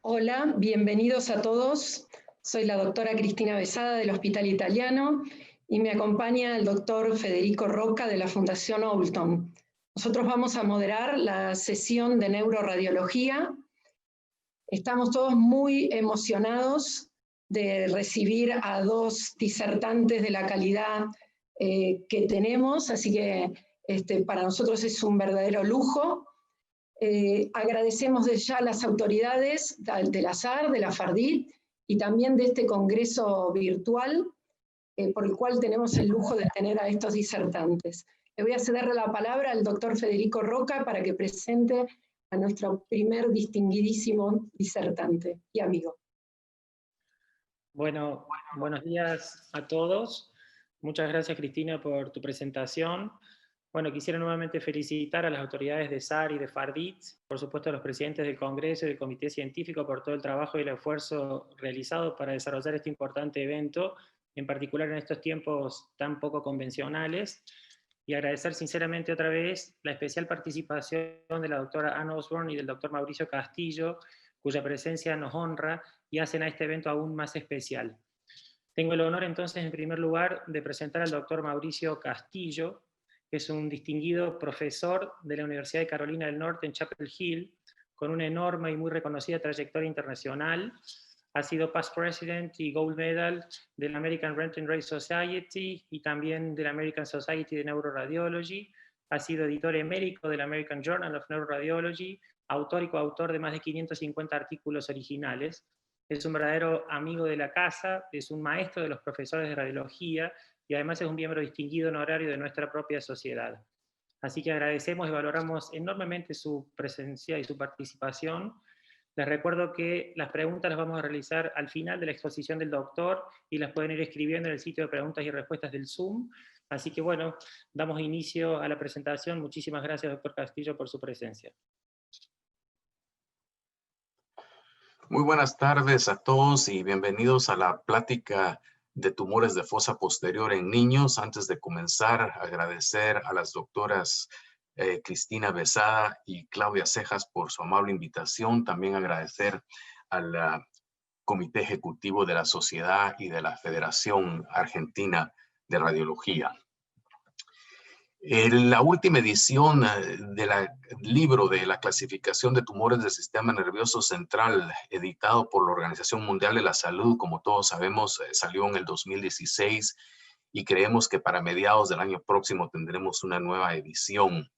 Hola, bienvenidos a todos. Soy la doctora Cristina Besada del Hospital Italiano y me acompaña el doctor Federico Roca de la Fundación Oulton. Nosotros vamos a moderar la sesión de neuroradiología. Estamos todos muy emocionados de recibir a dos disertantes de la calidad que tenemos, así que para nosotros es un verdadero lujo. Agradecemos desde ya a las autoridades del ASAR, de la FARDIT y también de este congreso virtual por el cual tenemos el lujo de tener a estos disertantes. Le voy a ceder la palabra al doctor Federico Roca para que presente a nuestro primer distinguidísimo disertante y amigo. Bueno, buenos días a todos. Muchas gracias, Cristina, por tu presentación. Bueno, quisiera nuevamente felicitar a las autoridades de SAR y de FARDIT, por supuesto a los presidentes del Congreso y del Comité Científico por todo el trabajo y el esfuerzo realizado para desarrollar este importante evento, en particular en estos tiempos tan poco convencionales, y agradecer sinceramente otra vez la especial participación de la doctora Anne Osborne y del doctor Mauricio Castillo, cuya presencia nos honra y hacen a este evento aún más especial. Tengo el honor entonces, en primer lugar, de presentar al doctor Mauricio Castillo, que es un distinguido profesor de la Universidad de Carolina del Norte en Chapel Hill, con una enorme y muy reconocida trayectoria internacional. Ha sido past president y gold medal de la American Rent and Race Society y también de la American Society de Neuroradiology. Ha sido editor emérito del American Journal of Neuroradiology, autor y coautor de más de 550 artículos originales. Es un verdadero amigo de la casa, es un maestro de los profesores de radiología y además es un miembro distinguido honorario de nuestra propia sociedad. Así que agradecemos y valoramos enormemente su presencia y su participación. Les recuerdo que las preguntas las vamos a realizar al final de la exposición del doctor y las pueden ir escribiendo en el sitio de preguntas y respuestas del Zoom. Así que bueno, damos inicio a la presentación. Muchísimas gracias, doctor Castillo, por su presencia. Muy buenas tardes a todos y bienvenidos a la plática de tumores de fosa posterior en niños. Antes de comenzar, agradecer a las doctoras Cristina Besada y Claudia Cejas por su amable invitación. También agradecer al Comité Ejecutivo de la Sociedad y de la Federación Argentina de Radiología. La última edición del libro de la clasificación de tumores del sistema nervioso central, editado por la Organización Mundial de la Salud, como todos sabemos, salió en el 2016 y creemos que para mediados del año próximo tendremos una nueva edición.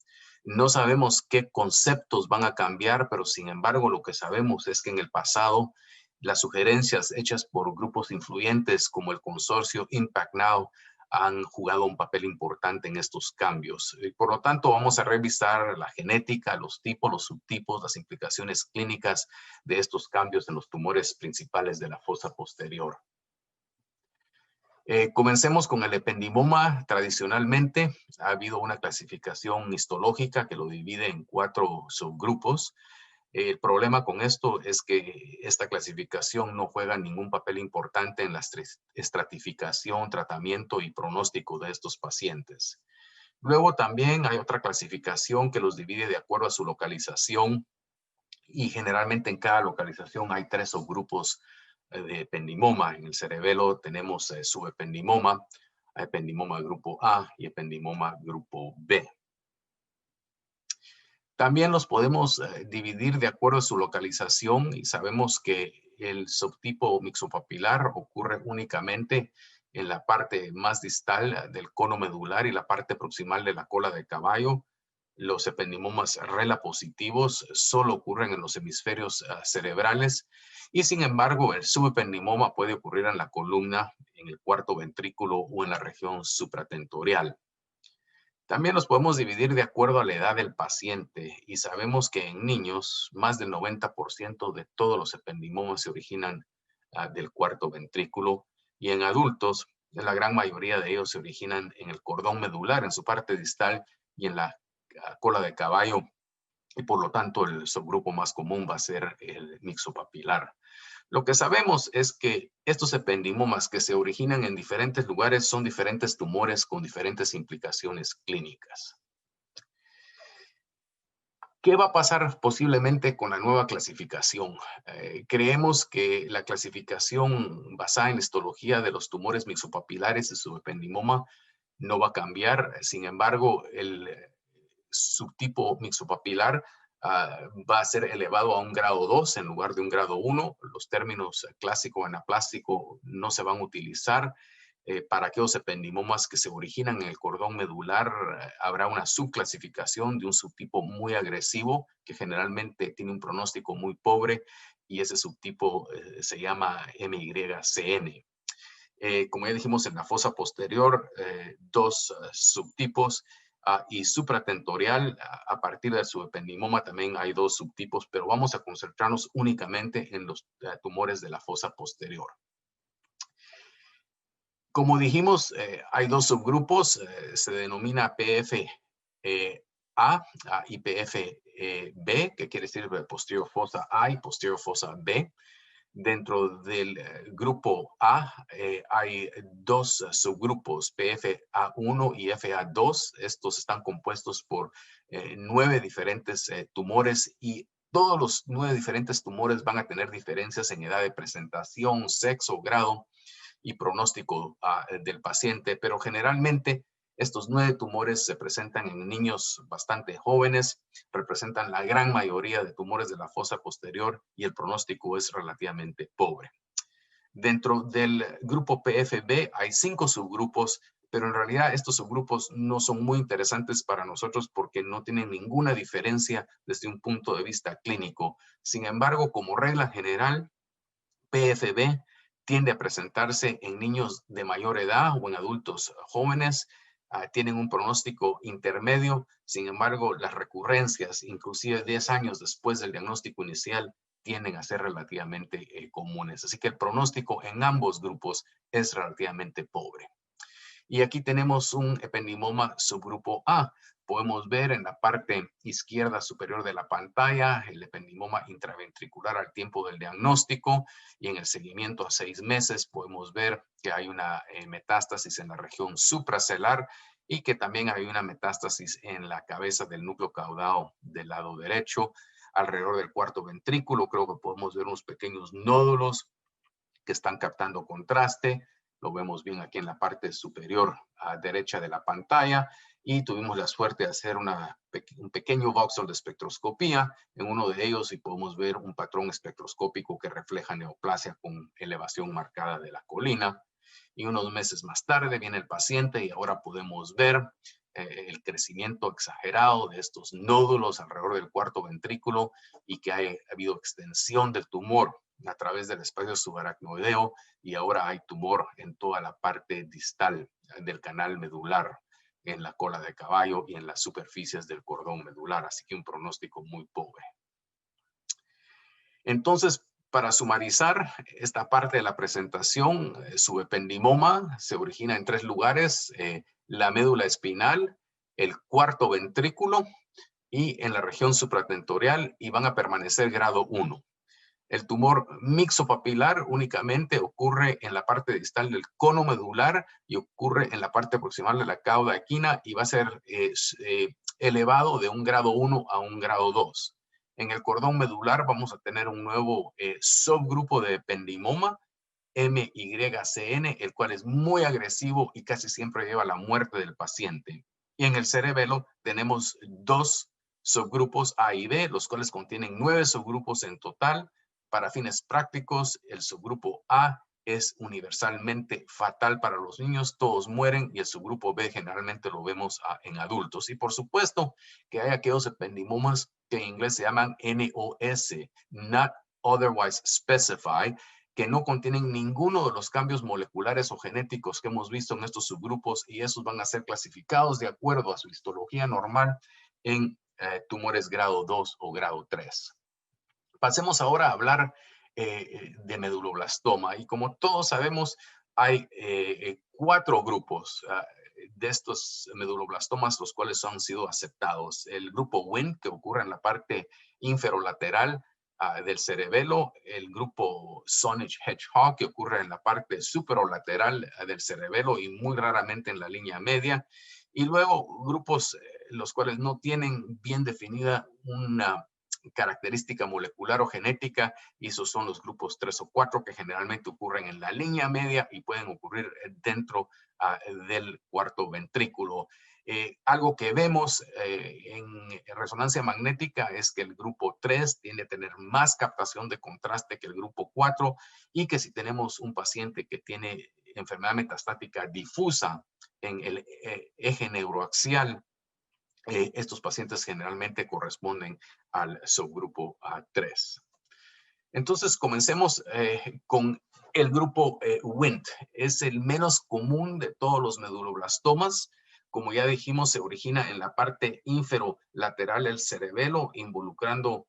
No sabemos qué conceptos van a cambiar, pero sin embargo lo que sabemos es que en el pasado las sugerencias hechas por grupos influyentes como el consorcio Impact Now han jugado un papel importante en estos cambios. Por lo tanto, vamos a revisar la genética, los tipos, los subtipos, las implicaciones clínicas de estos cambios en los tumores principales de la fosa posterior. Comencemos con el ependimoma. Tradicionalmente ha habido una clasificación histológica que lo divide en 4 subgrupos. El problema con esto es que esta clasificación no juega ningún papel importante en la estratificación, tratamiento y pronóstico de estos pacientes. Luego también hay otra clasificación que los divide de acuerdo a su localización y generalmente en cada localización hay 3 subgrupos de ependimoma. En el cerebelo tenemos subependimoma, ependimoma grupo A y ependimoma grupo B. También los podemos dividir de acuerdo a su localización y sabemos que el subtipo mixopapilar ocurre únicamente en la parte más distal del cono medular y la parte proximal de la cola de caballo. Los ependimomas relapositivos solo ocurren en los hemisferios cerebrales y sin embargo el subependimoma puede ocurrir en la columna, en el cuarto ventrículo o en la región supratentorial. También los podemos dividir de acuerdo a la edad del paciente y sabemos que en niños más del 90% de todos los ependimomas se originan del cuarto ventrículo y en adultos la gran mayoría de ellos se originan en el cordón medular, en su parte distal y en la cola de caballo y por lo tanto el subgrupo más común va a ser el mixopapilar. Lo que sabemos es que estos ependimomas que se originan en diferentes lugares son diferentes tumores con diferentes implicaciones clínicas. ¿Qué va a pasar posiblemente con la nueva clasificación? Creemos que la clasificación basada en la histología de los tumores mixopapilares de subependimoma no va a cambiar. Sin embargo, el subtipo mixopapilar va a ser elevado a un grado 2 en lugar de un grado 1. Los términos clásico, anaplástico no se van a utilizar. Para aquellos ependimomas que se originan en el cordón medular, habrá una subclasificación de un subtipo muy agresivo que generalmente tiene un pronóstico muy pobre, y ese subtipo se llama MYCN. Como ya dijimos, en la fosa posterior, dos subtipos, y supratentorial, a partir del subependimoma también hay dos subtipos, pero vamos a concentrarnos únicamente en los tumores de la fosa posterior. Como dijimos, hay dos subgrupos, se denomina PFA y PFB, que quiere decir posterior fosa A y posterior fosa B. Dentro del grupo A hay dos subgrupos, PFA1 y FA2. Estos están compuestos por 9 diferentes tumores, y todos los 9 diferentes tumores van a tener diferencias en edad de presentación, sexo, grado y pronóstico del paciente, pero generalmente estos 9 tumores se presentan en niños bastante jóvenes, representan la gran mayoría de tumores de la fosa posterior y el pronóstico es relativamente pobre. Dentro del grupo PFB hay 5 subgrupos, pero en realidad estos subgrupos no son muy interesantes para nosotros porque no tienen ninguna diferencia desde un punto de vista clínico. Sin embargo, como regla general, PFB tiende a presentarse en niños de mayor edad o en adultos jóvenes. Tienen un pronóstico intermedio. Sin embargo, las recurrencias, inclusive 10 años después del diagnóstico inicial, tienden a ser relativamente comunes. Así que el pronóstico en ambos grupos es relativamente pobre. Y aquí tenemos un ependimoma subgrupo A. Podemos ver en la parte izquierda superior de la pantalla el ependimoma intraventricular al tiempo del diagnóstico, y en el seguimiento a 6 meses podemos ver que hay una metástasis en la región supracelular y que también hay una metástasis en la cabeza del núcleo caudado del lado derecho, alrededor del cuarto ventrículo. Creo que podemos ver unos pequeños nódulos que están captando contraste. Lo vemos bien aquí en la parte superior derecha de la pantalla, y tuvimos la suerte de hacer un pequeño voxel de espectroscopía en uno de ellos, y podemos ver un patrón espectroscópico que refleja neoplasia con elevación marcada de la colina. Y unos meses más tarde viene el paciente y ahora podemos ver el crecimiento exagerado de estos nódulos alrededor del cuarto ventrículo, y que ha habido extensión del tumor a través del espacio subaracnoideo, y ahora hay tumor en toda la parte distal del canal medular, en la cola de caballo y en las superficies del cordón medular, así que un pronóstico muy pobre. Entonces, para sumarizar esta parte de la presentación, subependimoma se origina en 3 lugares, la médula espinal, el cuarto ventrículo y en la región supratentorial, y van a permanecer grado 1. El tumor mixopapilar únicamente ocurre en la parte distal del cono medular y ocurre en la parte proximal de la cauda equina, y va a ser elevado de un grado 1 a un grado 2. En el cordón medular vamos a tener un nuevo subgrupo de ependimoma, MYCN, el cual es muy agresivo y casi siempre lleva a la muerte del paciente. Y en el cerebelo tenemos 2 subgrupos A y B, los cuales contienen 9 subgrupos en total. Para fines prácticos, el subgrupo A es universalmente fatal para los niños, todos mueren, y el subgrupo B generalmente lo vemos en adultos. Y por supuesto que hay aquellos ependimomas que en inglés se llaman NOS, Not Otherwise Specified, que no contienen ninguno de los cambios moleculares o genéticos que hemos visto en estos subgrupos, y esos van a ser clasificados de acuerdo a su histología normal en tumores grado 2 o grado 3. Pasemos ahora a hablar de meduloblastoma, y como todos sabemos, hay 4 grupos de estos meduloblastomas, los cuales han sido aceptados. El grupo WIN, que ocurre en la parte inferolateral del cerebelo, el grupo Saanich-Hedgehog, que ocurre en la parte superolateral del cerebelo y muy raramente en la línea media, y luego grupos los cuales no tienen bien definida una característica molecular o genética, y esos son los grupos 3 o 4 que generalmente ocurren en la línea media y pueden ocurrir dentro del cuarto ventrículo. Algo que vemos en resonancia magnética es que el grupo 3 tiende a tener más captación de contraste que el grupo 4, y que si tenemos un paciente que tiene enfermedad metastática difusa en el eje neuroaxial, estos pacientes generalmente corresponden al subgrupo 3. Entonces, comencemos con el grupo Wnt. Es el menos común de todos los meduloblastomas. Como ya dijimos, se origina en la parte inferolateral del cerebelo, involucrando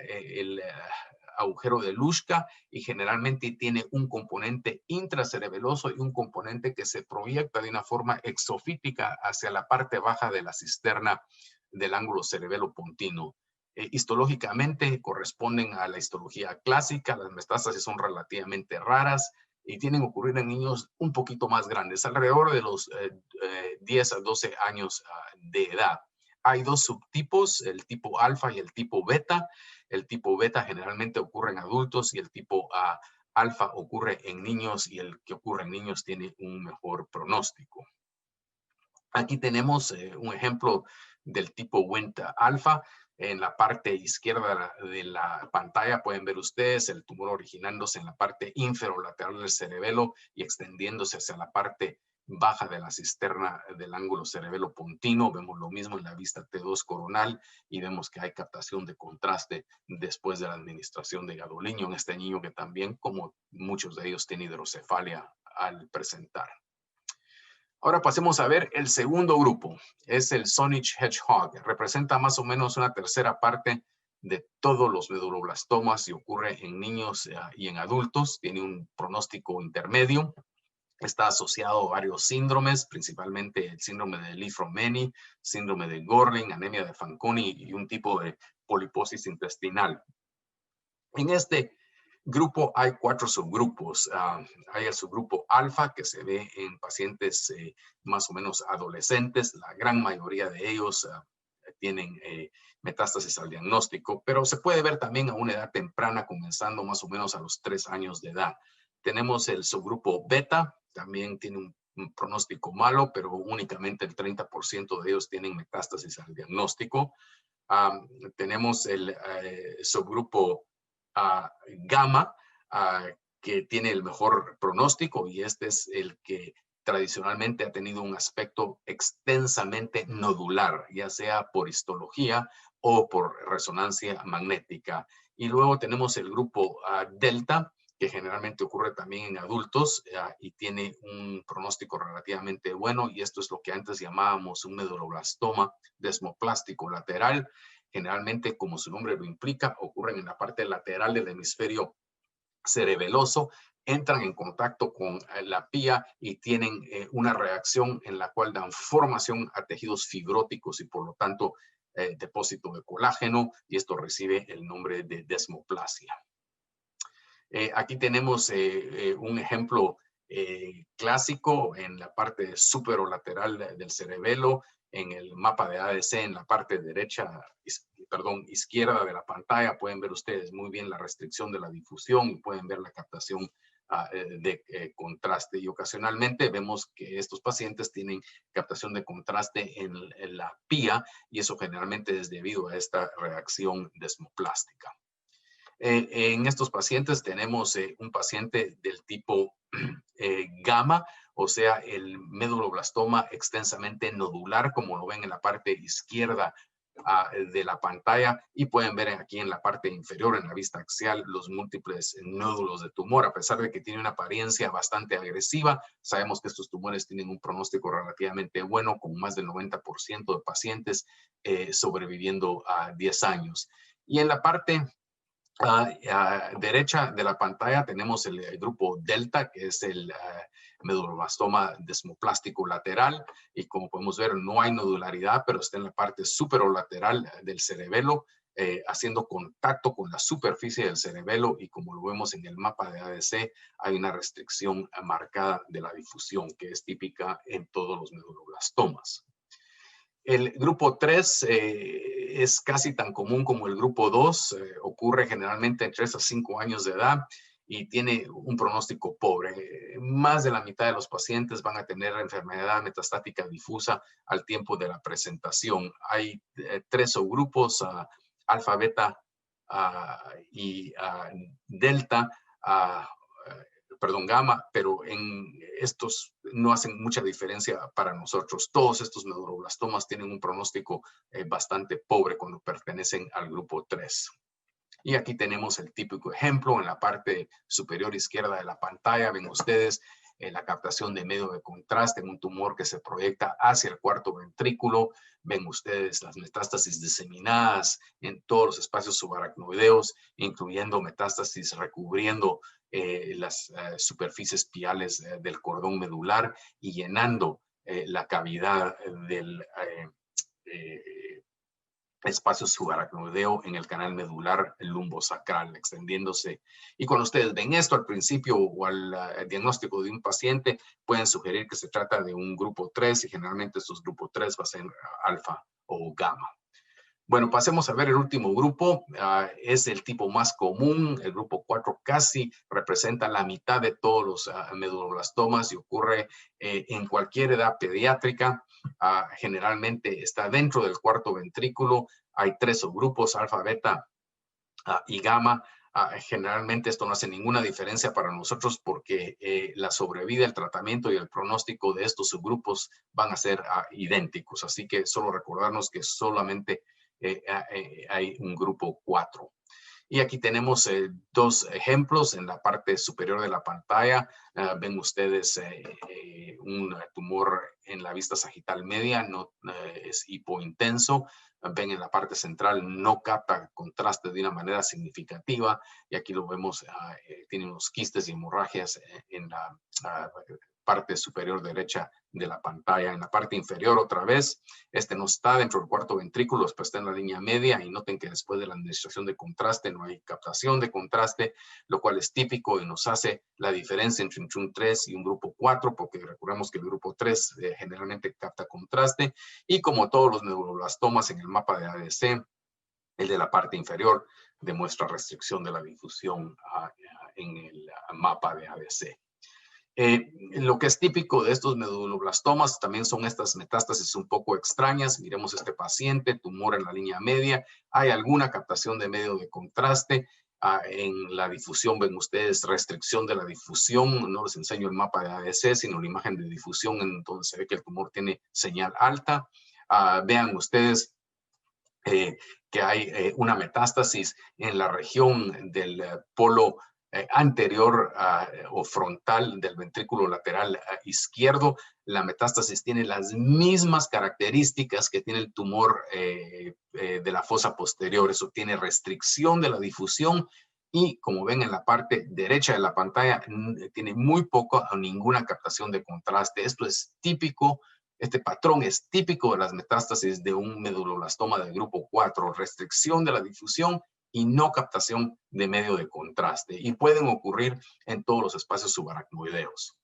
el agujero de Luschka, y generalmente tiene un componente intracerebeloso y un componente que se proyecta de una forma exofítica hacia la parte baja de la cisterna del ángulo cerebelo-pontino. Histológicamente corresponden a la histología clásica. Las metástasis son relativamente raras y tienen que ocurrir en niños un poquito más grandes, alrededor de los 10 a 12 años de edad. Hay dos subtipos, el tipo alfa y el tipo beta. El tipo beta generalmente ocurre en adultos y el tipo alfa ocurre en niños, y el que ocurre en niños tiene un mejor pronóstico. Aquí tenemos un ejemplo del tipo Wnt alfa. En la parte izquierda de la pantalla pueden ver ustedes el tumor originándose en la parte inferolateral del cerebelo y extendiéndose hacia la parte baja de la cisterna del ángulo cerebelo-pontino. Vemos lo mismo en la vista T2 coronal y vemos que hay captación de contraste después de la administración de gadolinium en este niño, que también, como muchos de ellos, tiene hidrocefalia al presentar. Ahora pasemos a ver el segundo grupo. Es el Sonnich Hedgehog. Representa más o menos una tercera parte de todos los meduloblastomas y ocurre en niños y en adultos. Tiene un pronóstico intermedio. Está asociado a varios síndromes, principalmente el síndrome de Li-Fraumeni, síndrome de Gorlin, anemia de Fanconi y un tipo de poliposis intestinal. En este grupo hay 4 subgrupos. Hay el subgrupo alfa, que se ve en pacientes más o menos adolescentes. La gran mayoría de ellos tienen metástasis al diagnóstico, pero se puede ver también a una edad temprana, comenzando más o menos a los 3 años de edad. Tenemos el subgrupo beta, también tiene un pronóstico malo, pero únicamente el 30% de ellos tienen metástasis al diagnóstico. Tenemos el subgrupo gamma, que tiene el mejor pronóstico, y este es el que tradicionalmente ha tenido un aspecto extensamente nodular, ya sea por histología o por resonancia magnética. Y luego tenemos el grupo delta, que generalmente ocurre también en adultos y tiene un pronóstico relativamente bueno, y esto es lo que antes llamábamos un meduloblastoma desmoplástico lateral. Generalmente, como su nombre lo implica, ocurren en la parte lateral del hemisferio cerebeloso, entran en contacto con la pía y tienen una reacción en la cual dan formación a tejidos fibróticos y por lo tanto depósito de colágeno, y esto recibe el nombre de desmoplasia. Aquí tenemos un ejemplo clásico en la parte superolateral del cerebelo, en el mapa de ADC, en la parte derecha, izquierda de la pantalla. Pueden ver ustedes muy bien la restricción de la difusión y pueden ver la captación de contraste. Y ocasionalmente vemos que estos pacientes tienen captación de contraste en la pía, y eso generalmente es debido a esta reacción desmoplástica. En estos pacientes tenemos un paciente del tipo gamma, o sea, el meduloblastoma extensamente nodular, como lo ven en la parte izquierda de la pantalla, y pueden ver aquí en la parte inferior, en la vista axial, los múltiples nódulos de tumor. A pesar de que tiene una apariencia bastante agresiva, sabemos que estos tumores tienen un pronóstico relativamente bueno, con más del 90% de pacientes sobreviviendo a 10 años. Y en la parte derecha de la pantalla tenemos el grupo delta, que es el meduloblastoma desmoplástico lateral, y como podemos ver no hay nodularidad, pero está en la parte superolateral del cerebelo, haciendo contacto con la superficie del cerebelo, y como lo vemos en el mapa de ADC, hay una restricción marcada de la difusión que es típica en todos los meduloblastomas. El grupo 3 es casi tan común como el grupo 2, ocurre generalmente en 3 a 5 años de edad y tiene un pronóstico pobre. Más de la mitad de los pacientes van a tener enfermedad metastática difusa al tiempo de la presentación. Hay 3 subgrupos, alfa, beta y delta, gamma, pero en estos no hacen mucha diferencia para nosotros. Todos estos medulloblastomas tienen un pronóstico bastante pobre cuando pertenecen al grupo 3. Y aquí tenemos el típico ejemplo en la parte superior izquierda de la pantalla. Ven ustedes la captación de medio de contraste en un tumor que se proyecta hacia el cuarto ventrículo. Ven ustedes las metástasis diseminadas en todos los espacios subaracnoideos, incluyendo metástasis recubriendo las superficies piales del cordón medular y llenando la cavidad del espacio subaracnoideo en el canal medular lumbosacral, extendiéndose. Y cuando ustedes ven esto al principio o al diagnóstico de un paciente, pueden sugerir que se trata de un grupo 3 y generalmente estos grupos 3 va a ser alfa o gamma. Bueno, pasemos a ver el último grupo. Es el tipo más común. El grupo 4 casi representa la mitad de todos los medulloblastomas y ocurre en cualquier edad pediátrica. Generalmente está dentro del cuarto ventrículo. Hay 3 subgrupos, alfa, beta y gamma. Generalmente esto no hace ninguna diferencia para nosotros porque la sobrevida, el tratamiento y el pronóstico de estos subgrupos van a ser idénticos. Así que solo recordarnos que solamente hay un grupo 4. Y aquí tenemos 2 ejemplos en la parte superior de la pantalla. Ven ustedes un tumor en la vista sagital media, no es hipointenso. Ven en la parte central, no capta contraste de una manera significativa. Y aquí lo vemos, tiene unos quistes y hemorragias en la parte superior derecha de la pantalla. En la parte inferior otra vez, este no está dentro del cuarto ventrículo, después está en la línea media y noten que después de la administración de contraste no hay captación de contraste, lo cual es típico y nos hace la diferencia entre un 3 y un grupo 4, porque recordemos que el grupo 3 generalmente capta contraste y como todos los medulloblastomas en el mapa de ADC, el de la parte inferior demuestra restricción de la difusión en el mapa de ADC. Lo que es típico de estos medulloblastomas también son estas metástasis un poco extrañas. Miremos este paciente, tumor en la línea media. Hay alguna captación de medio de contraste. En la difusión ven ustedes restricción de la difusión. No les enseño el mapa de ADC, sino la imagen de difusión en donde se ve que el tumor tiene señal alta. Vean ustedes que hay una metástasis en la región del polo anterior o frontal del ventrículo lateral izquierdo. La metástasis tiene las mismas características que tiene el tumor de la fosa posterior. Eso tiene restricción de la difusión y, como ven en la parte derecha de la pantalla, tiene muy poco o ninguna captación de contraste. Esto es típico. Este patrón es típico de las metástasis de un medulloblastoma del grupo 4, restricción de la difusión y no captación de medio de contraste, y pueden ocurrir en todos los espacios subaracnoideos.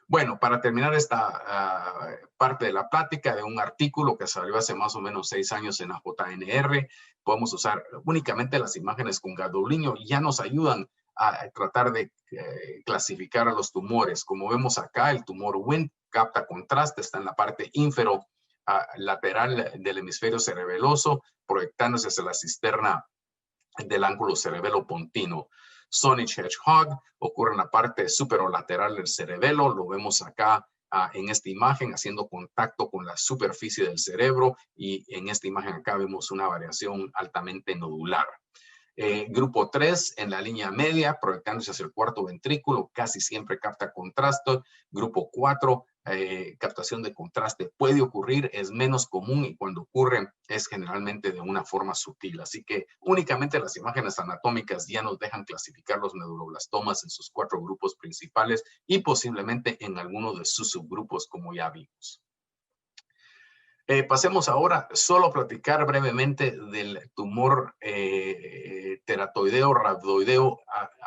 Bueno, para terminar esta parte de la plática de un artículo que salió hace más o menos 6 años en la JNR, podemos usar únicamente las imágenes con gadolinio y ya nos ayudan a tratar de clasificar a los tumores. Como vemos acá, el tumor WNT capta contraste, está en la parte lateral del hemisferio cerebeloso, proyectándose hacia la cisterna del ángulo cerebelo-pontino. Sausage Hedgehog ocurre en la parte superolateral del cerebelo, lo vemos acá en esta imagen haciendo contacto con la superficie del cerebro, y en esta imagen acá vemos una variación altamente nodular. Grupo 3 en la línea media, proyectándose hacia el cuarto ventrículo, casi siempre capta contraste. Grupo 4, captación de contraste puede ocurrir, es menos común, y cuando ocurre es generalmente de una forma sutil. Así que únicamente las imágenes anatómicas ya nos dejan clasificar los medulloblastomas en sus 4 grupos principales y posiblemente en alguno de sus subgrupos, como ya vimos. Pasemos ahora solo a platicar brevemente del tumor teratoideo, rhabdoideo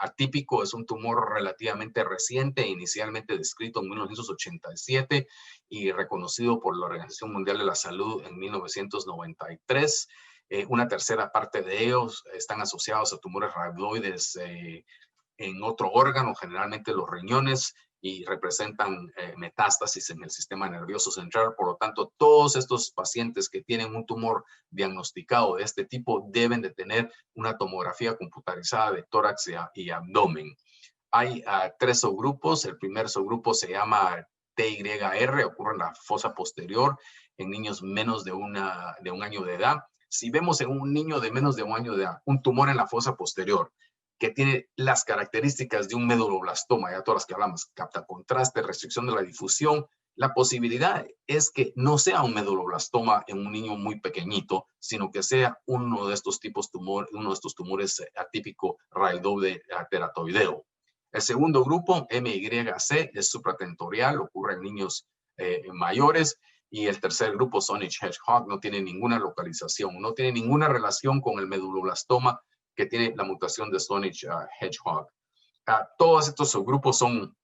atípico, es un tumor relativamente reciente, inicialmente descrito en 1987 y reconocido por la Organización Mundial de la Salud en 1993. Una tercera parte de ellos están asociados a tumores rhabdoides en otro órgano, generalmente los riñones, y representan metástasis en el sistema nervioso central. Por lo tanto, todos estos pacientes que tienen un tumor diagnosticado de este tipo deben de tener una tomografía computarizada de tórax y abdomen. Hay 3 subgrupos. El primer subgrupo se llama TYR, ocurre en la fosa posterior en niños menos de un año de edad. Si vemos en un niño de menos de un año de edad un tumor en la fosa posterior que tiene las características de un meduloblastoma, ya todas las que hablamos, capta contraste, restricción de la difusión, la posibilidad es que no sea un meduloblastoma en un niño muy pequeñito, sino que sea uno de estos tumores atípico rhabdoide teratoideo. El segundo grupo, MYC, es supratentorial, ocurre en niños mayores. Y el tercer grupo, Sonnich-Hedgehog, no tiene ninguna localización, no tiene ninguna relación con el meduloblastoma que tiene la mutación de Sonnich-Hedgehog. Todos estos subgrupos son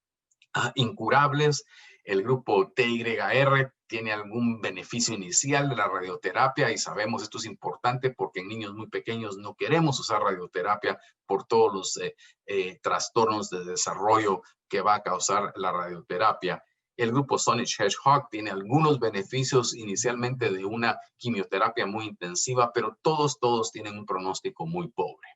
incurables. El grupo TYR tiene algún beneficio inicial de la radioterapia y sabemos esto es importante porque en niños muy pequeños no queremos usar radioterapia por todos los trastornos de desarrollo que va a causar la radioterapia. El grupo Sonnich-Hedgehog tiene algunos beneficios inicialmente de una quimioterapia muy intensiva, pero todos tienen un pronóstico muy pobre.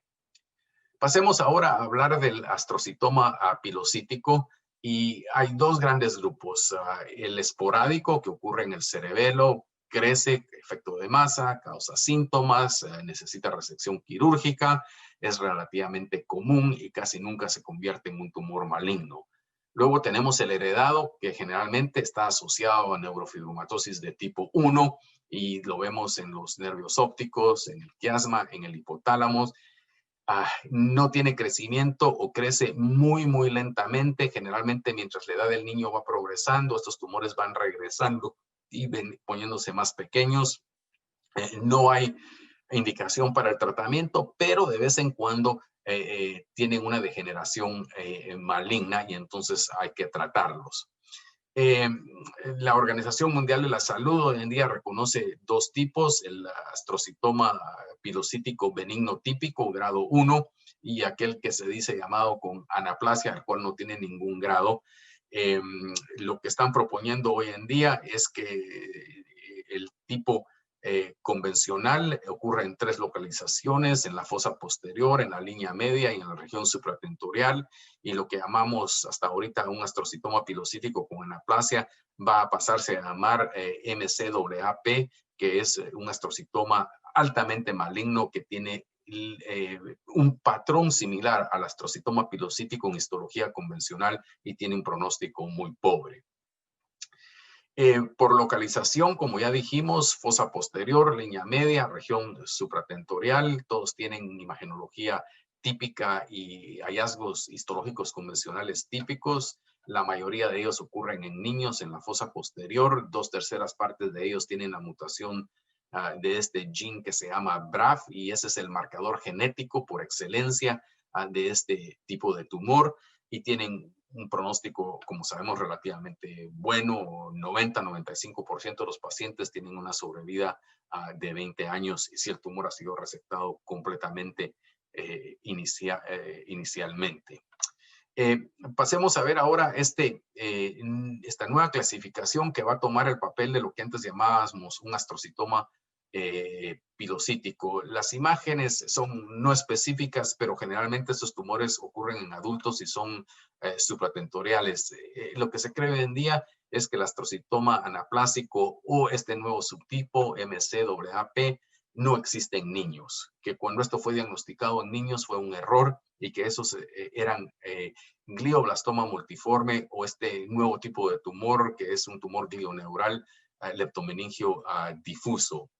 Pasemos ahora a hablar del astrocitoma pilocítico y hay 2 grandes grupos. El esporádico, que ocurre en el cerebelo, crece, efecto de masa, causa síntomas, necesita resección quirúrgica, es relativamente común y casi nunca se convierte en un tumor maligno. Luego tenemos el heredado, que generalmente está asociado a neurofibromatosis de tipo 1 y lo vemos en los nervios ópticos, en el quiasma, en el hipotálamo. No tiene crecimiento o crece muy lentamente. Generalmente mientras la edad del niño va progresando, estos tumores van regresando y poniéndose más pequeños. No hay indicación para el tratamiento, pero de vez en cuando tienen una degeneración maligna y entonces hay que tratarlos. La Organización Mundial de la Salud hoy en día reconoce 2 tipos, el astrocitoma pilocítico benigno típico, grado 1, y aquel que se dice llamado con anaplasia, el cual no tiene ningún grado. Lo que están proponiendo hoy en día es que el tipo convencional ocurre en 3 localizaciones, en la fosa posterior, en la línea media y en la región supratentorial, y lo que llamamos hasta ahorita un astrocitoma pilocítico con anaplasia va a pasarse a llamar MCAP, que es un astrocitoma altamente maligno que tiene un patrón similar al astrocitoma pilocítico en histología convencional y tiene un pronóstico muy pobre. Por localización, como ya dijimos, fosa posterior, línea media, región supratentorial, todos tienen imagenología típica y hallazgos histológicos convencionales típicos. La mayoría de ellos ocurren en niños en la fosa posterior. 2/3 partes de ellos tienen la mutación de este gen que se llama BRAF y ese es el marcador genético por excelencia de este tipo de tumor y tienen un pronóstico, como sabemos, relativamente bueno. 90-95% de los pacientes tienen una sobrevida de 20 años si el tumor ha sido resectado completamente inicialmente. Pasemos a ver ahora esta nueva clasificación que va a tomar el papel de lo que antes llamábamos un astrocitoma pilocítico. Las imágenes son no específicas, pero generalmente estos tumores ocurren en adultos y son supratentoriales. Lo que se cree hoy en día es que el astrocitoma anaplásico o este nuevo subtipo MCAP no existe en niños, que cuando esto fue diagnosticado en niños fue un error y que esos eran glioblastoma multiforme o este nuevo tipo de tumor que es un tumor glioneural leptomeningio difuso.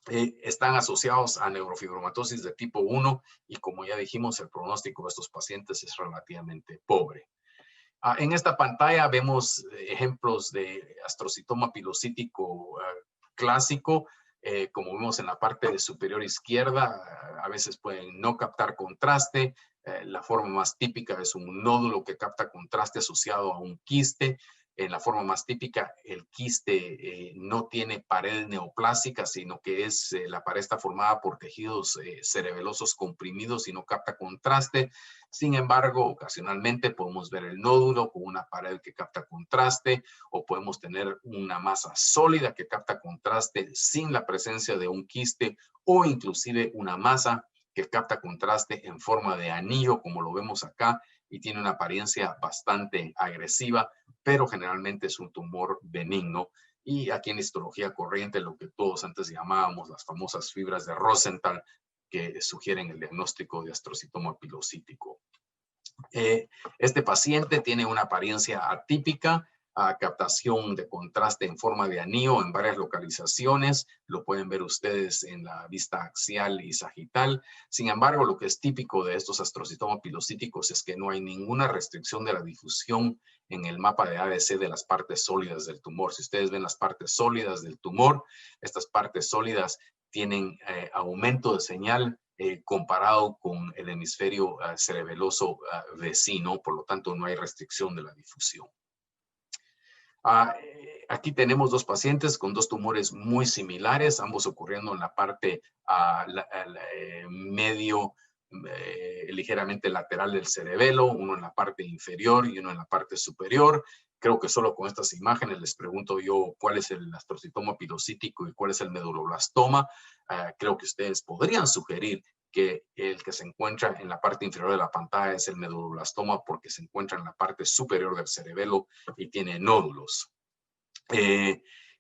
Están asociados a neurofibromatosis de tipo 1 y como ya dijimos, el pronóstico de estos pacientes es relativamente pobre. En esta pantalla vemos ejemplos de astrocitoma pilocítico clásico. Como vemos en la parte superior izquierda, a veces pueden no captar contraste, La forma más típica es un nódulo que capta contraste asociado a un quiste. En la forma más típica, el quiste no tiene pared neoplástica, sino que la pared está formada por tejidos cerebelosos comprimidos y no capta contraste. Sin embargo, ocasionalmente podemos ver el nódulo con una pared que capta contraste, o podemos tener una masa sólida que capta contraste sin la presencia de un quiste, o inclusive una masa que capta contraste en forma de anillo, como lo vemos acá, y tiene una apariencia bastante agresiva, pero generalmente es un tumor benigno. Y aquí en histología corriente, lo que todos antes llamábamos las famosas fibras de Rosenthal, que sugieren el diagnóstico de astrocitoma pilocítico. Este paciente tiene una apariencia atípica, captación de contraste en forma de anillo en varias localizaciones. Lo pueden ver ustedes en la vista axial y sagital. Sin embargo, lo que es típico de estos astrocitomas pilocíticos es que no hay ninguna restricción de la difusión en el mapa de ADC de las partes sólidas del tumor. Si ustedes ven las partes sólidas del tumor, estas partes sólidas tienen aumento de señal comparado con el hemisferio cerebeloso vecino, por lo tanto no hay restricción de la difusión. Aquí tenemos dos pacientes con dos tumores muy similares, ambos ocurriendo en la parte medio, ligeramente lateral del cerebelo, uno en la parte inferior y uno en la parte superior. Creo que solo con estas imágenes les pregunto yo cuál es el astrocitoma pilocítico y cuál es el meduloblastoma. Creo que ustedes podrían sugerir que el que se encuentra en la parte inferior de la pantalla es el meduloblastoma porque se encuentra en la parte superior del cerebelo y tiene nódulos.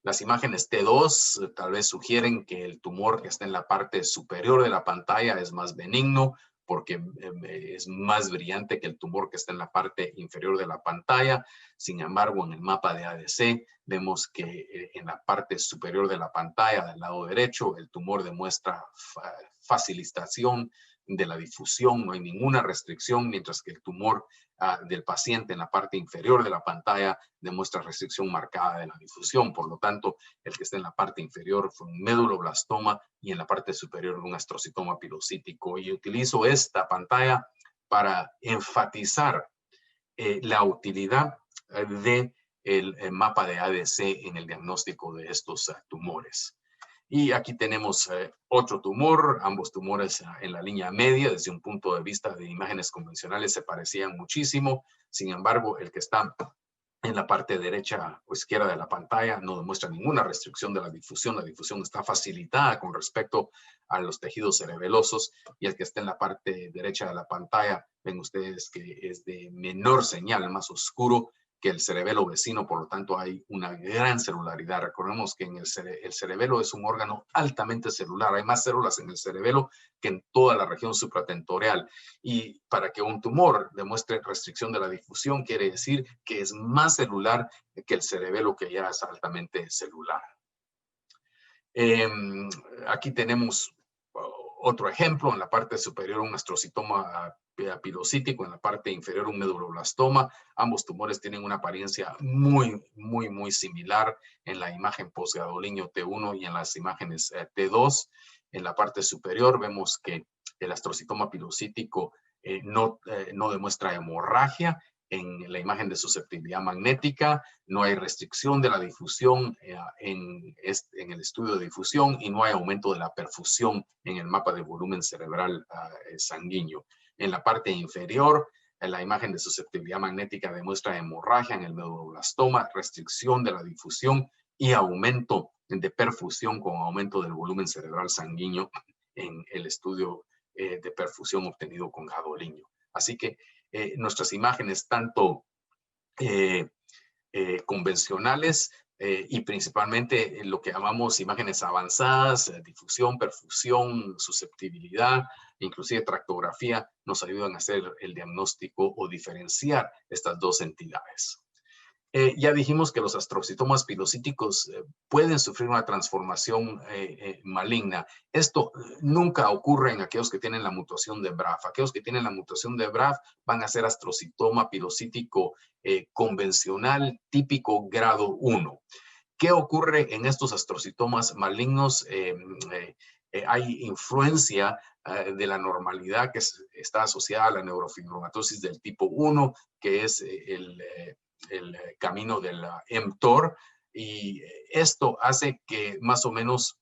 Las imágenes T2 tal vez sugieren que el tumor que está en la parte superior de la pantalla es más benigno porque es más brillante que el tumor que está en la parte inferior de la pantalla. Sin embargo, en el mapa de ADC vemos que en la parte superior de la pantalla, del lado derecho, el tumor demuestra facilitación de la difusión, no hay ninguna restricción, mientras que el tumor del paciente en la parte inferior de la pantalla demuestra restricción marcada de la difusión. Por lo tanto, el que está en la parte inferior fue un meduloblastoma y en la parte superior un astrocitoma pilocítico. Y utilizo esta pantalla para enfatizar la utilidad del mapa de ADC en el diagnóstico de estos tumores. Y aquí tenemos otro tumor, ambos tumores en la línea media. Desde un punto de vista de imágenes convencionales se parecían muchísimo. Sin embargo, el que está en la parte derecha o izquierda de la pantalla no demuestra ninguna restricción de la difusión. La difusión está facilitada con respecto a los tejidos cerebelosos. Y el que está en la parte derecha de la pantalla, ven ustedes que es de menor señal, más oscuro que el cerebelo vecino, por lo tanto hay una gran celularidad. Recordemos que en el cerebelo es un órgano altamente celular, hay más células en el cerebelo que en toda la región supratentorial, y para que un tumor demuestre restricción de la difusión quiere decir que es más celular que el cerebelo, que ya es altamente celular. Aquí tenemos otro ejemplo, en la parte superior un astrocitoma pilocítico, en la parte inferior un meduloblastoma. Ambos tumores tienen una apariencia muy similar en la imagen postgadolíneo T1 y en las imágenes T2. En la parte superior vemos que el astrocitoma pilocítico no demuestra hemorragia. En la imagen de susceptibilidad magnética no hay restricción de la difusión en el estudio de difusión, y no hay aumento de la perfusión en el mapa de volumen cerebral sanguíneo. En la parte inferior, la imagen de susceptibilidad magnética demuestra hemorragia en el meduloblastoma, restricción de la difusión y aumento de perfusión con aumento del volumen cerebral sanguíneo en el estudio de perfusión obtenido con gadolínio. Así que nuestras imágenes, tanto convencionales y principalmente lo que llamamos imágenes avanzadas, difusión, perfusión, susceptibilidad, inclusive tractografía, nos ayudan a hacer el diagnóstico o diferenciar estas dos entidades. Ya dijimos que los astrocitomas pilocíticos pueden sufrir una transformación maligna. Esto nunca ocurre en aquellos que tienen la mutación de BRAF. Aquellos que tienen la mutación de BRAF van a ser astrocitoma pilocítico convencional, típico grado 1. ¿Qué ocurre en estos astrocitomas malignos? hay influencia de la normalidad que está asociada a la neurofibromatosis del tipo 1, que es el camino del mTOR, y esto hace que más o menos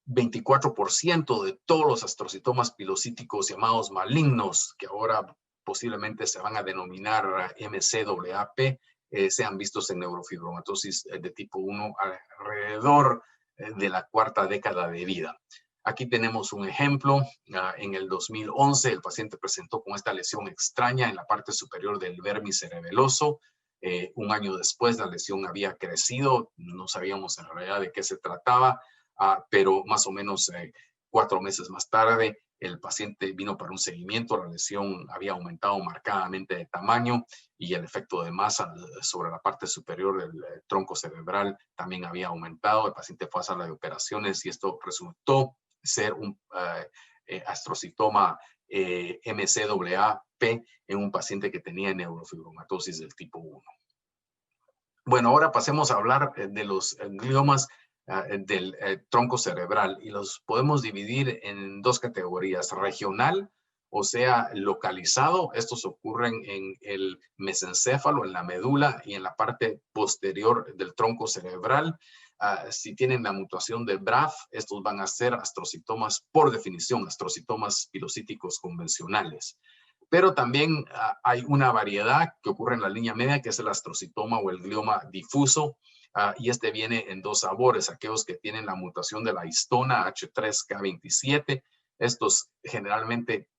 24% de todos los astrocitomas pilocíticos llamados malignos, que ahora posiblemente se van a denominar MCAAP, sean vistos en neurofibromatosis de tipo 1 alrededor de la cuarta década de vida. Aquí tenemos un ejemplo. En el 2011 el paciente presentó con esta lesión extraña en la parte superior del vermis cerebeloso. Un año después la lesión había crecido, no sabíamos en realidad de qué se trataba, pero más o menos 4 meses más tarde el paciente vino para un seguimiento, la lesión había aumentado marcadamente de tamaño y el efecto de masa sobre la parte superior del tronco cerebral también había aumentado. El paciente fue a sala de operaciones y esto resultó ser un astrocitoma MCAAP en un paciente que tenía neurofibromatosis del tipo 1. Bueno, ahora pasemos a hablar de los gliomas del tronco cerebral, y los podemos dividir en dos categorías: regional, o sea, localizado. Estos ocurren en el mesencéfalo, en la médula y en la parte posterior del tronco cerebral. Si tienen la mutación de BRAF, estos van a ser astrocitomas, por definición, astrocitomas pilocíticos convencionales. Pero también hay una variedad que ocurre en la línea media, que es el astrocitoma o el glioma difuso, y este viene en dos sabores: aquellos que tienen la mutación de la histona H3K27. Estos generalmente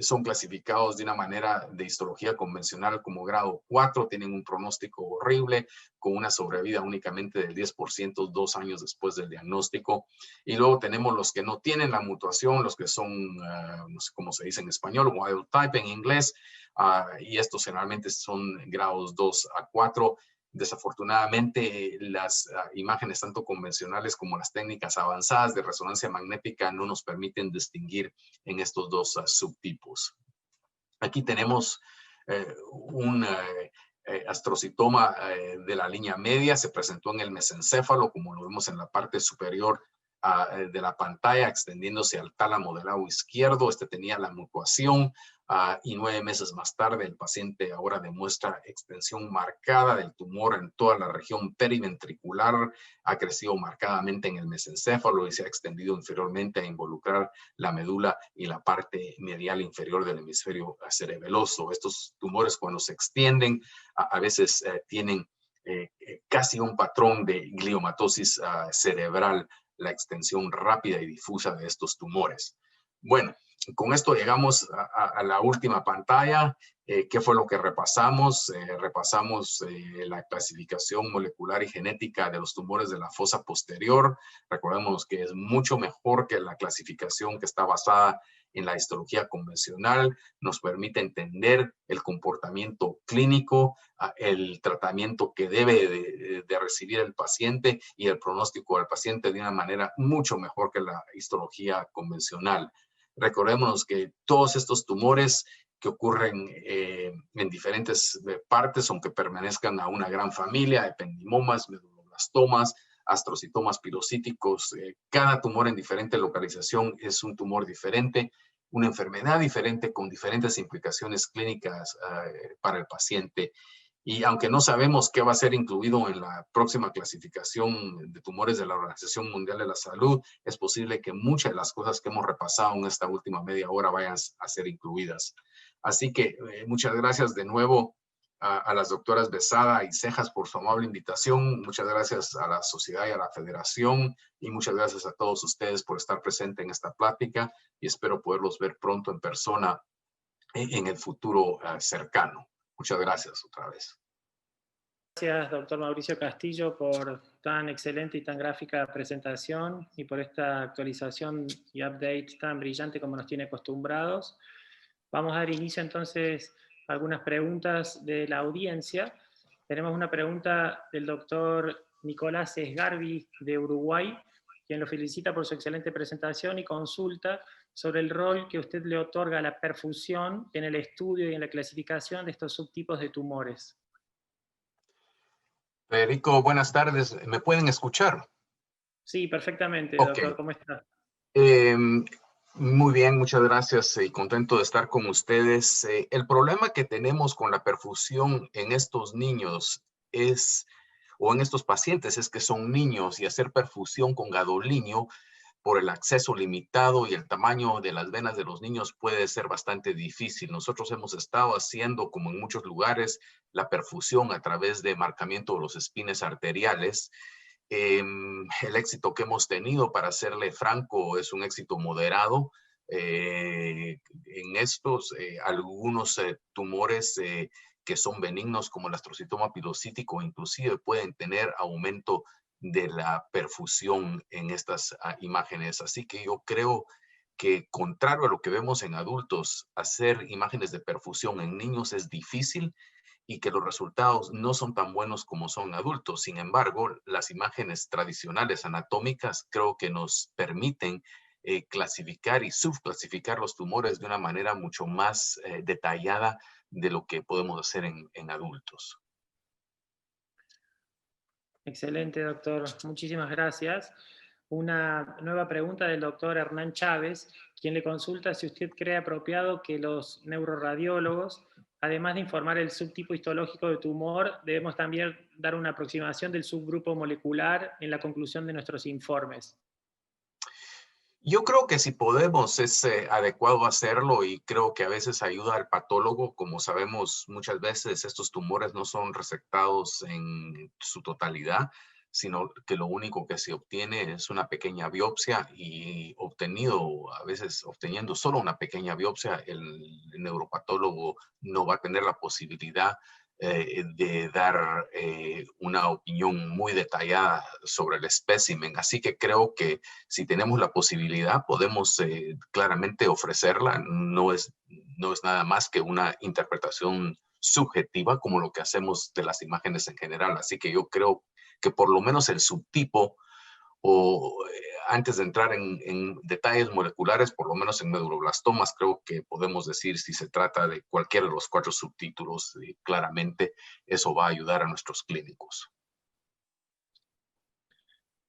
son clasificados de una manera de histología convencional como grado 4, tienen un pronóstico horrible, con una sobrevida únicamente del 10% 2 años después del diagnóstico. Y luego tenemos los que no tienen la mutación, los que son, no sé cómo se dice en español, wild type en inglés, y estos generalmente son grados 2 a 4. Desafortunadamente, las imágenes tanto convencionales como las técnicas avanzadas de resonancia magnética no nos permiten distinguir en estos dos subtipos. Aquí tenemos un astrocitoma de la línea media. Se presentó en el mesencéfalo, como lo vemos en la parte superior de la pantalla, extendiéndose al tálamo del lado izquierdo. Este tenía la mutación y 9 meses más tarde el paciente ahora demuestra extensión marcada del tumor en toda la región periventricular. Ha crecido marcadamente en el mesencéfalo y se ha extendido inferiormente a involucrar la médula y la parte medial inferior del hemisferio cerebeloso. Estos tumores, cuando se extienden, a veces tienen casi un patrón de gliomatosis cerebral, la extensión rápida y difusa de estos tumores. Bueno, con esto llegamos a la última pantalla. ¿Qué fue lo que repasamos? Repasamos la clasificación molecular y genética de los tumores de la fosa posterior. Recordemos que es mucho mejor que la clasificación que está basada en la histología convencional. Nos permite entender el comportamiento clínico, el tratamiento que debe de recibir el paciente y el pronóstico del paciente de una manera mucho mejor que la histología convencional. Recordémonos que todos estos tumores que ocurren en diferentes partes, aunque permanezcan a una gran familia: ependimomas, meduloblastomas, astrocitomas pilocíticos, cada tumor en diferente localización es un tumor diferente, una enfermedad diferente con diferentes implicaciones clínicas para el paciente. Y aunque no sabemos qué va a ser incluido en la próxima clasificación de tumores de la Organización Mundial de la Salud, es posible que muchas de las cosas que hemos repasado en esta última media hora vayan a ser incluidas. Así que muchas gracias de nuevo a las doctoras Besada y Cejas por su amable invitación. Muchas gracias a la sociedad y a la federación, y muchas gracias a todos ustedes por estar presentes en esta plática, y espero poderlos ver pronto en persona en el futuro cercano. Muchas gracias otra vez. Gracias, doctor Mauricio Castillo, por tan excelente y tan gráfica presentación y por esta actualización y update tan brillante como nos tiene acostumbrados. Vamos a dar inicio entonces a algunas preguntas de la audiencia. Tenemos una pregunta del doctor Nicolás Esgarbi de Uruguay, quien lo felicita por su excelente presentación y consulta sobre el rol que usted le otorga a la perfusión en el estudio y en la clasificación de estos subtipos de tumores. Federico, buenas tardes. ¿Me pueden escuchar? Sí, perfectamente, Ok. doctor, ¿cómo está? Muy bien, muchas gracias y contento de estar con ustedes. El problema que tenemos con la perfusión en estos niños o en estos pacientes, es que son niños y hacer perfusión con gadolinio por el acceso limitado y el tamaño de las venas de los niños puede ser bastante difícil. Nosotros hemos estado haciendo, como en muchos lugares, la perfusión a través de marcamiento de los espines arteriales. El éxito que hemos tenido, para serle franco, es un éxito moderado. En estos, algunos tumores que son benignos, como el astrocitoma pilocítico, inclusive pueden tener aumento de la perfusión en estas imágenes. Así que yo creo que, contrario a lo que vemos en adultos, hacer imágenes de perfusión en niños es difícil y que los resultados no son tan buenos como son adultos. Sin embargo, las imágenes tradicionales anatómicas creo que nos permiten clasificar y subclasificar los tumores de una manera mucho más detallada de lo que podemos hacer en adultos. Excelente, doctor. Muchísimas gracias. Una nueva pregunta del doctor Hernán Chávez, quien le consulta si usted cree apropiado que los neuroradiólogos, además de informar el subtipo histológico de tumor, debemos también dar una aproximación del subgrupo molecular en la conclusión de nuestros informes. Yo creo que si podemos es adecuado hacerlo, y creo que a veces ayuda al patólogo. Como sabemos, muchas veces estos tumores no son resectados en su totalidad, sino que lo único que se obtiene es una pequeña biopsia, y a veces obteniendo solo una pequeña biopsia, el neuropatólogo no va a tener la posibilidad de dar una opinión muy detallada sobre el espécimen. Así que creo que si tenemos la posibilidad, podemos claramente ofrecerla. No es nada más que una interpretación subjetiva, como lo que hacemos de las imágenes en general. Así que yo creo que por lo menos el subtipo, o antes de entrar en detalles moleculares, por lo menos en medulloblastomas, creo que podemos decir si se trata de cualquiera de los 4 subtítulos. Claramente eso va a ayudar a nuestros clínicos.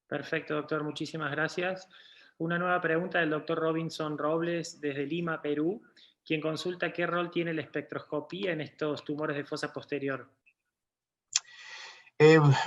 Perfecto, doctor. Muchísimas gracias. Una nueva pregunta del doctor Robinson Robles desde Lima, Perú, quien consulta qué rol tiene la espectroscopía en estos tumores de fosa posterior.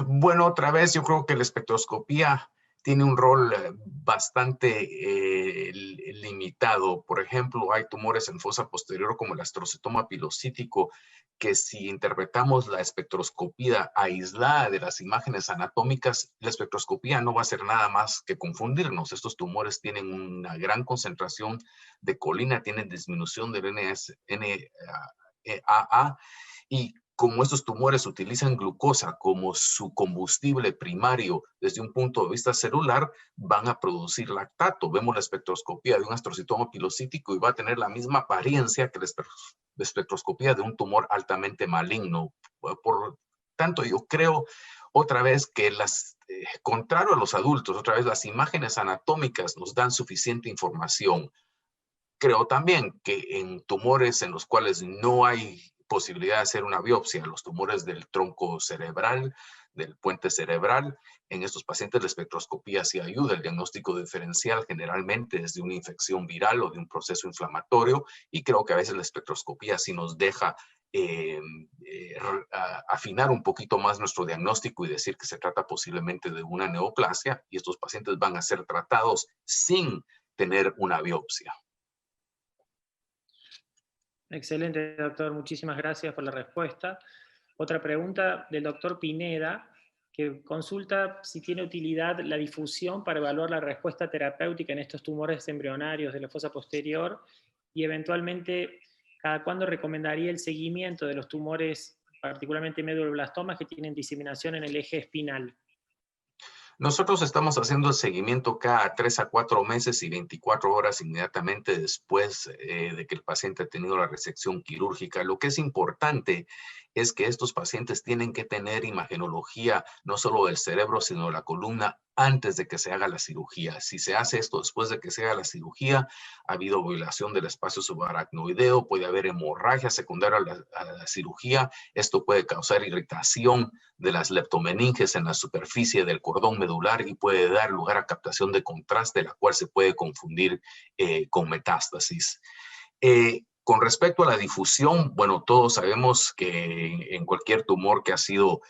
Bueno, otra vez, yo creo que la espectroscopía tiene un rol bastante limitado. Por ejemplo, hay tumores en fosa posterior como el astrocitoma pilocítico, que si interpretamos la espectroscopía aislada de las imágenes anatómicas, la espectroscopía no va a hacer nada más que confundirnos. Estos tumores tienen una gran concentración de colina, tienen disminución del NAA, y como estos tumores utilizan glucosa como su combustible primario desde un punto de vista celular, van a producir lactato. Vemos la espectroscopía de un astrocitoma pilocítico y va a tener la misma apariencia que la espectroscopía de un tumor altamente maligno. Por tanto, yo creo otra vez que contrario a los adultos, otra vez las imágenes anatómicas nos dan suficiente información. Creo también que en tumores en los cuales no hay posibilidad de hacer una biopsia, los tumores del tronco cerebral, del puente cerebral, en estos pacientes la espectroscopía sí ayuda. El diagnóstico diferencial generalmente es de una infección viral o de un proceso inflamatorio, y creo que a veces la espectroscopía sí nos deja afinar un poquito más nuestro diagnóstico y decir que se trata posiblemente de una neoplasia, y estos pacientes van a ser tratados sin tener una biopsia. Excelente, doctor. Muchísimas gracias por la respuesta. Otra pregunta del doctor Pineda, que consulta si tiene utilidad la difusión para evaluar la respuesta terapéutica en estos tumores embrionarios de la fosa posterior, y eventualmente cada cuándo recomendaría el seguimiento de los tumores, particularmente medulloblastomas, que tienen diseminación en el eje espinal. Nosotros estamos haciendo el seguimiento cada 3 a 4 meses y 24 horas inmediatamente después de que el paciente ha tenido la resección quirúrgica. Lo que es importante es que estos pacientes tienen que tener imagenología no solo del cerebro, sino de la columna antes de que se haga la cirugía. Si se hace esto después de que se haga la cirugía, ha habido violación del espacio subaracnoideo, puede haber hemorragia secundaria a la cirugía. Esto puede causar irritación de las leptomeninges en la superficie del cordón medular y puede dar lugar a captación de contraste, la cual se puede confundir con metástasis. Con respecto a la difusión, bueno, todos sabemos que en cualquier tumor que ha sido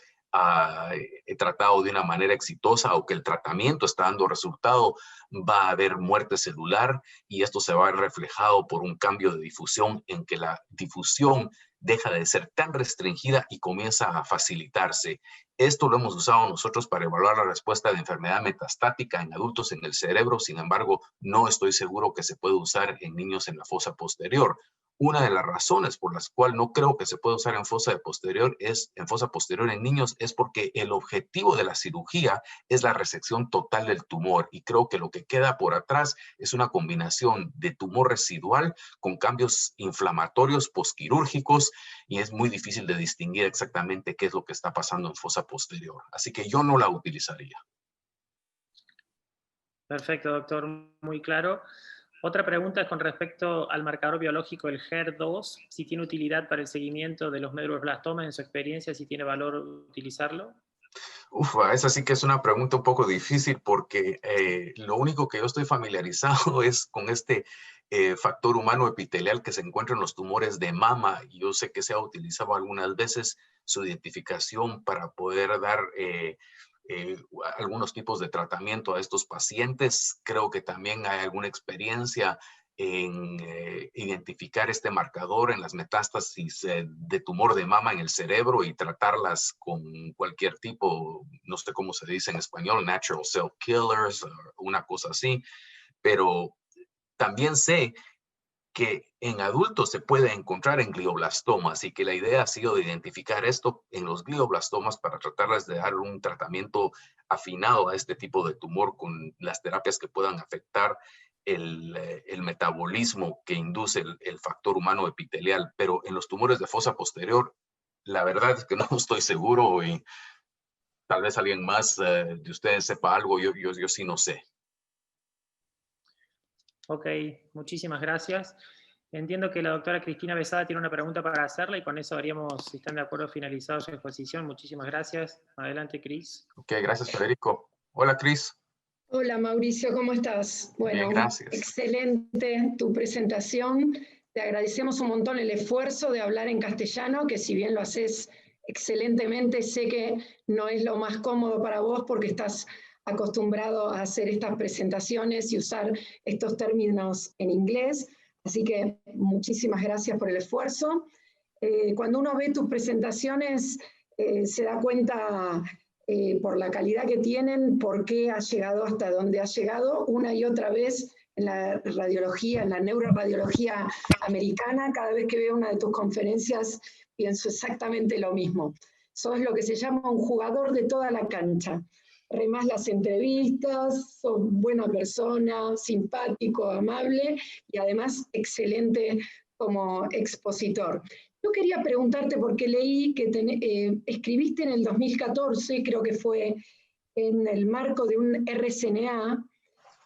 tratado de una manera exitosa o que el tratamiento está dando resultado, va a haber muerte celular y esto se va a ver reflejado por un cambio de difusión en que la difusión deja de ser tan restringida y comienza a facilitarse. Esto lo hemos usado nosotros para evaluar la respuesta de enfermedad metastática en adultos en el cerebro. Sin embargo, no estoy seguro que se pueda usar en niños en la fosa posterior. Una de las razones por las cuales no creo que se pueda usar en fosa posterior en niños es porque el objetivo de la cirugía es la resección total del tumor y creo que lo que queda por atrás es una combinación de tumor residual con cambios inflamatorios posquirúrgicos y es muy difícil de distinguir exactamente qué es lo que está pasando en fosa posterior. Así que yo no la utilizaría. Perfecto, doctor, muy claro. Otra pregunta es con respecto al marcador biológico, el HER2, si tiene utilidad para el seguimiento de los meduloblastoma, en su experiencia, si tiene valor utilizarlo. Esa sí que es una pregunta un poco difícil porque lo único que yo estoy familiarizado es con este factor humano epitelial que se encuentra en los tumores de mama. Yo sé que se ha utilizado algunas veces su identificación para poder dar algunos tipos de tratamiento a estos pacientes. Creo que también hay alguna experiencia en identificar este marcador en las metástasis de tumor de mama en el cerebro y tratarlas con cualquier tipo, no sé cómo se dice en español, natural cell killers, una cosa así, pero también sé que en adultos se puede encontrar en glioblastomas y que la idea ha sido de identificar esto en los glioblastomas para tratarles de dar un tratamiento afinado a este tipo de tumor con las terapias que puedan afectar el metabolismo que induce el factor humano epitelial. Pero en los tumores de fosa posterior, la verdad es que no estoy seguro y tal vez alguien más de ustedes sepa algo, yo sí no sé. Ok, muchísimas gracias. Entiendo que la doctora Cristina Besada tiene una pregunta para hacerla y con eso haríamos, si están de acuerdo, finalizado su exposición. Muchísimas gracias. Adelante, Cris. Ok, gracias, Federico. Hola, Cris. Hola Mauricio, ¿cómo estás? Bien, gracias. Excelente tu presentación. Te agradecemos un montón el esfuerzo de hablar en castellano, que si bien lo haces excelentemente, sé que no es lo más cómodo para vos porque estás acostumbrado a hacer estas presentaciones y usar estos términos en inglés. Así que muchísimas gracias por el esfuerzo. Cuando uno ve tus presentaciones, se da cuenta por la calidad que tienen, por qué ha llegado hasta donde ha llegado una y otra vez en la radiología, en la neuroradiología americana. Cada vez que veo una de tus conferencias pienso exactamente lo mismo. Sos lo que se llama un jugador de toda la cancha. Remás las entrevistas, sos buena persona, simpático, amable y además excelente como expositor. Yo quería preguntarte, porque leí que escribiste en el 2014, creo que fue en el marco de un RCNA,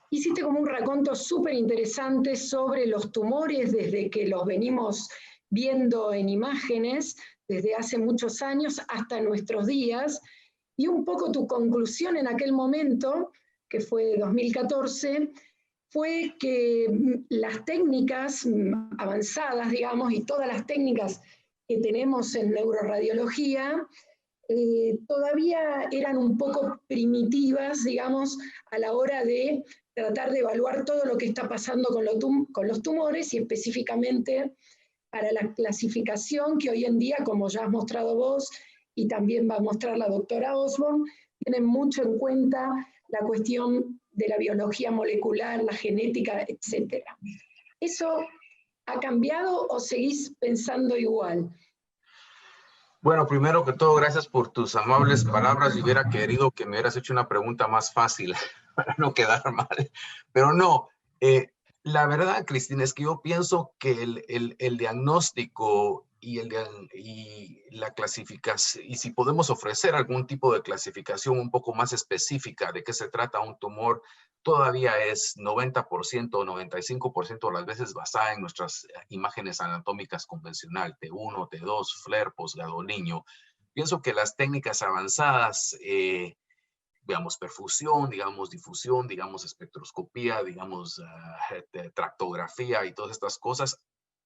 hiciste como un raconto súper interesante sobre los tumores desde que los venimos viendo en imágenes desde hace muchos años hasta nuestros días, y un poco tu conclusión en aquel momento, que fue 2014, fue que las técnicas avanzadas, digamos, y todas las técnicas que tenemos en neuroradiología, todavía eran un poco primitivas, digamos, a la hora de tratar de evaluar todo lo que está pasando con los tumores y específicamente para la clasificación que hoy en día, como ya has mostrado vos y también va a mostrar la doctora Osborne, tienen mucho en cuenta la cuestión de la biología molecular, la genética, etc. ¿Eso ha cambiado o seguís pensando igual? Bueno, primero que todo, gracias por tus amables palabras. Yo hubiera querido que me hubieras hecho una pregunta más fácil para no quedar mal, pero no. La verdad, Cristina, es que yo pienso que el diagnóstico y la clasificación, y si podemos ofrecer algún tipo de clasificación un poco más específica de qué se trata un tumor, todavía es 90% o 95% de las veces basada en nuestras imágenes anatómicas convencional, T1, T2, FLAIR, posgadolinio. Pienso que las técnicas avanzadas, digamos perfusión, digamos difusión, digamos espectroscopía, digamos tractografía y todas estas cosas,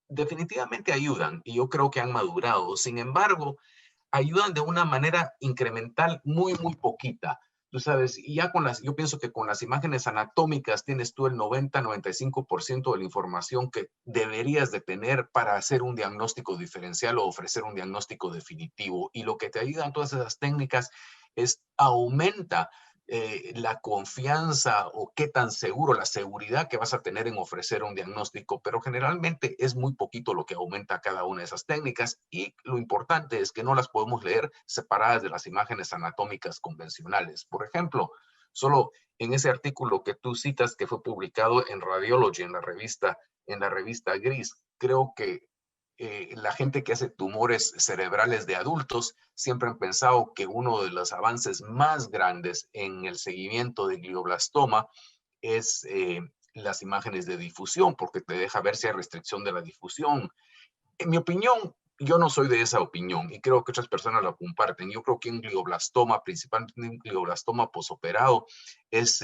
definitivamente ayudan y yo creo que han madurado. Sin embargo, ayudan de una manera incremental muy poquita. Tú sabes, y ya yo pienso que con las imágenes anatómicas tienes tú el 90-95% de la información que deberías de tener para hacer un diagnóstico diferencial o ofrecer un diagnóstico definitivo. Y lo que te ayudan todas esas técnicas es aumenta la confianza o qué tan seguro, la seguridad que vas a tener en ofrecer un diagnóstico, pero generalmente es muy poquito lo que aumenta cada una de esas técnicas y lo importante es que no las podemos leer separadas de las imágenes anatómicas convencionales. Por ejemplo, solo en ese artículo que tú citas que fue publicado en Radiology, en la revista Gris, creo que la gente que hace tumores cerebrales de adultos siempre han pensado que uno de los avances más grandes en el seguimiento de glioblastoma es las imágenes de difusión, porque te deja ver si hay restricción de la difusión. En mi opinión, yo no soy de esa opinión y creo que otras personas la comparten. Yo creo que un glioblastoma, principalmente un glioblastoma posoperado, es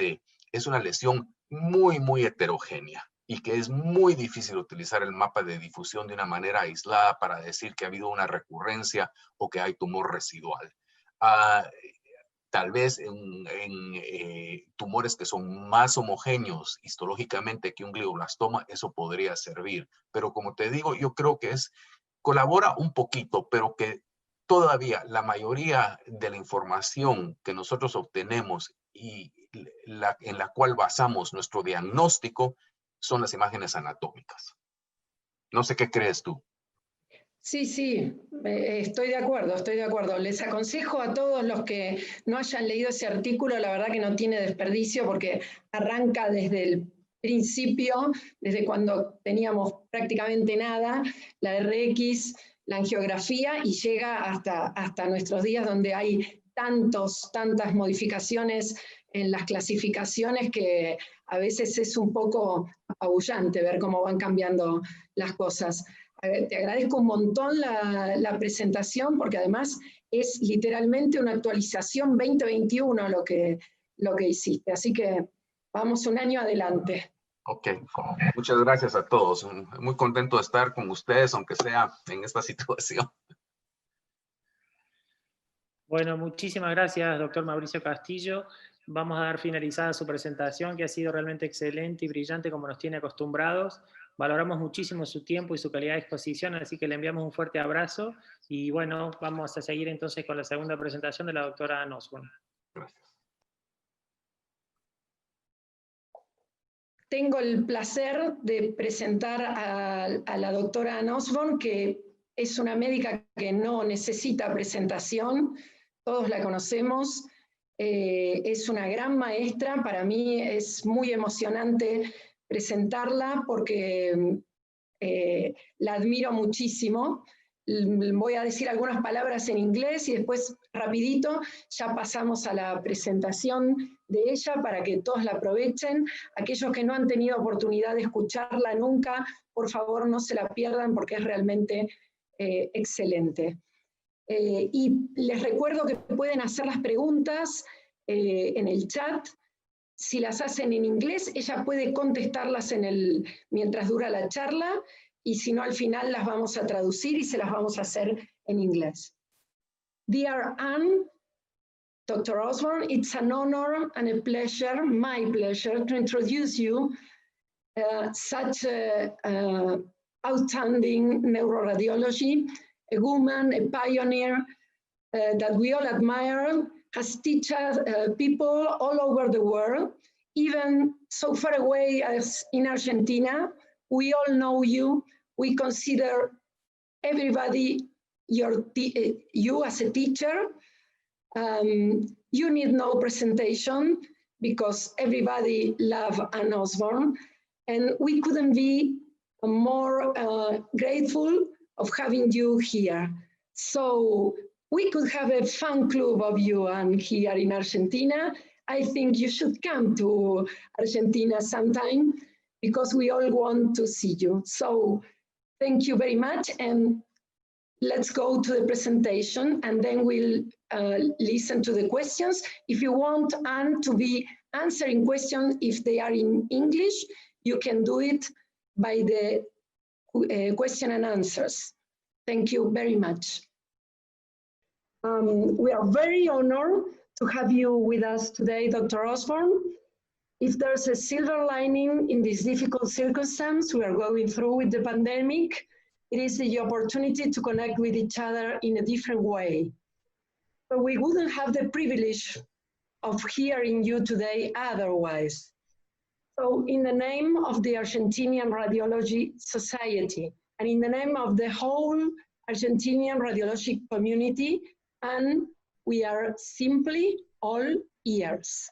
una lesión muy heterogénea y que es muy difícil utilizar el mapa de difusión de una manera aislada para decir que ha habido una recurrencia o que hay tumor residual. Tal vez en tumores que son más homogéneos histológicamente que un glioblastoma, eso podría servir. Pero como te digo, yo creo que colabora un poquito, pero que todavía la mayoría de la información que nosotros obtenemos y en la cual basamos nuestro diagnóstico son las imágenes anatómicas. No sé qué crees tú. Sí, estoy de acuerdo. Les aconsejo a todos los que no hayan leído ese artículo, la verdad que no tiene desperdicio porque arranca desde el principio, desde cuando teníamos prácticamente nada, la RX, la angiografía, y llega hasta nuestros días donde hay tantas modificaciones en las clasificaciones que a veces es un poco apabullante ver cómo van cambiando las cosas. Te agradezco un montón la presentación porque además es literalmente una actualización 2021 lo que hiciste. Así que vamos un año adelante. Ok, muchas gracias a todos. Muy contento de estar con ustedes, aunque sea en esta situación. Bueno, muchísimas gracias, doctor Mauricio Castillo. Vamos a dar finalizada su presentación, que ha sido realmente excelente y brillante como nos tiene acostumbrados. Valoramos muchísimo su tiempo y su calidad de exposición, así que le enviamos un fuerte abrazo. Y bueno, vamos a seguir entonces con la segunda presentación de la doctora Ann Osborne. Gracias. Tengo el placer de presentar a la doctora Ann Osborne, que es una médica que no necesita presentación, todos la conocemos, es una gran maestra, para mí es muy emocionante presentarla porque la admiro muchísimo. Voy a decir algunas palabras en inglés y después rapidito ya pasamos a la presentación de ella para que todos la aprovechen. Aquellos que no han tenido oportunidad de escucharla nunca, por favor no se la pierdan porque es realmente excelente. Y les recuerdo que pueden hacer las preguntas en el chat. Si las hacen en inglés, ella puede contestarlas mientras dura la charla, y si no, al final las vamos a traducir y se las vamos a hacer en inglés. Dear Ann, Dr. Osborne, it's an honor and a pleasure, my pleasure, to introduce you such outstanding neuroradiology, a woman, a pioneer that we all admire, has taught people all over the world, even so far away as in Argentina. We all know you. We consider everybody you as a teacher. You need no presentation because everybody loves Ann Osborne. And we couldn't be more grateful of having you here. So we could have a fan club of you and here in Argentina. I think you should come to Argentina sometime because we all want to see you. So thank you very much, and let's go to the presentation, and then we'll listen to the questions. If you want Anne to be answering questions, if they are in English, you can do it by the question and answers. Thank you very much. We are very honored to have you with us today, Dr. Osborne. If there's a silver lining in this difficult circumstance we are going through with the pandemic, it is the opportunity to connect with each other in a different way. But we wouldn't have the privilege of hearing you today otherwise. So in the name of the Argentinian Radiology Society, and in the name of the whole Argentinian radiologic community, and we are simply all ears.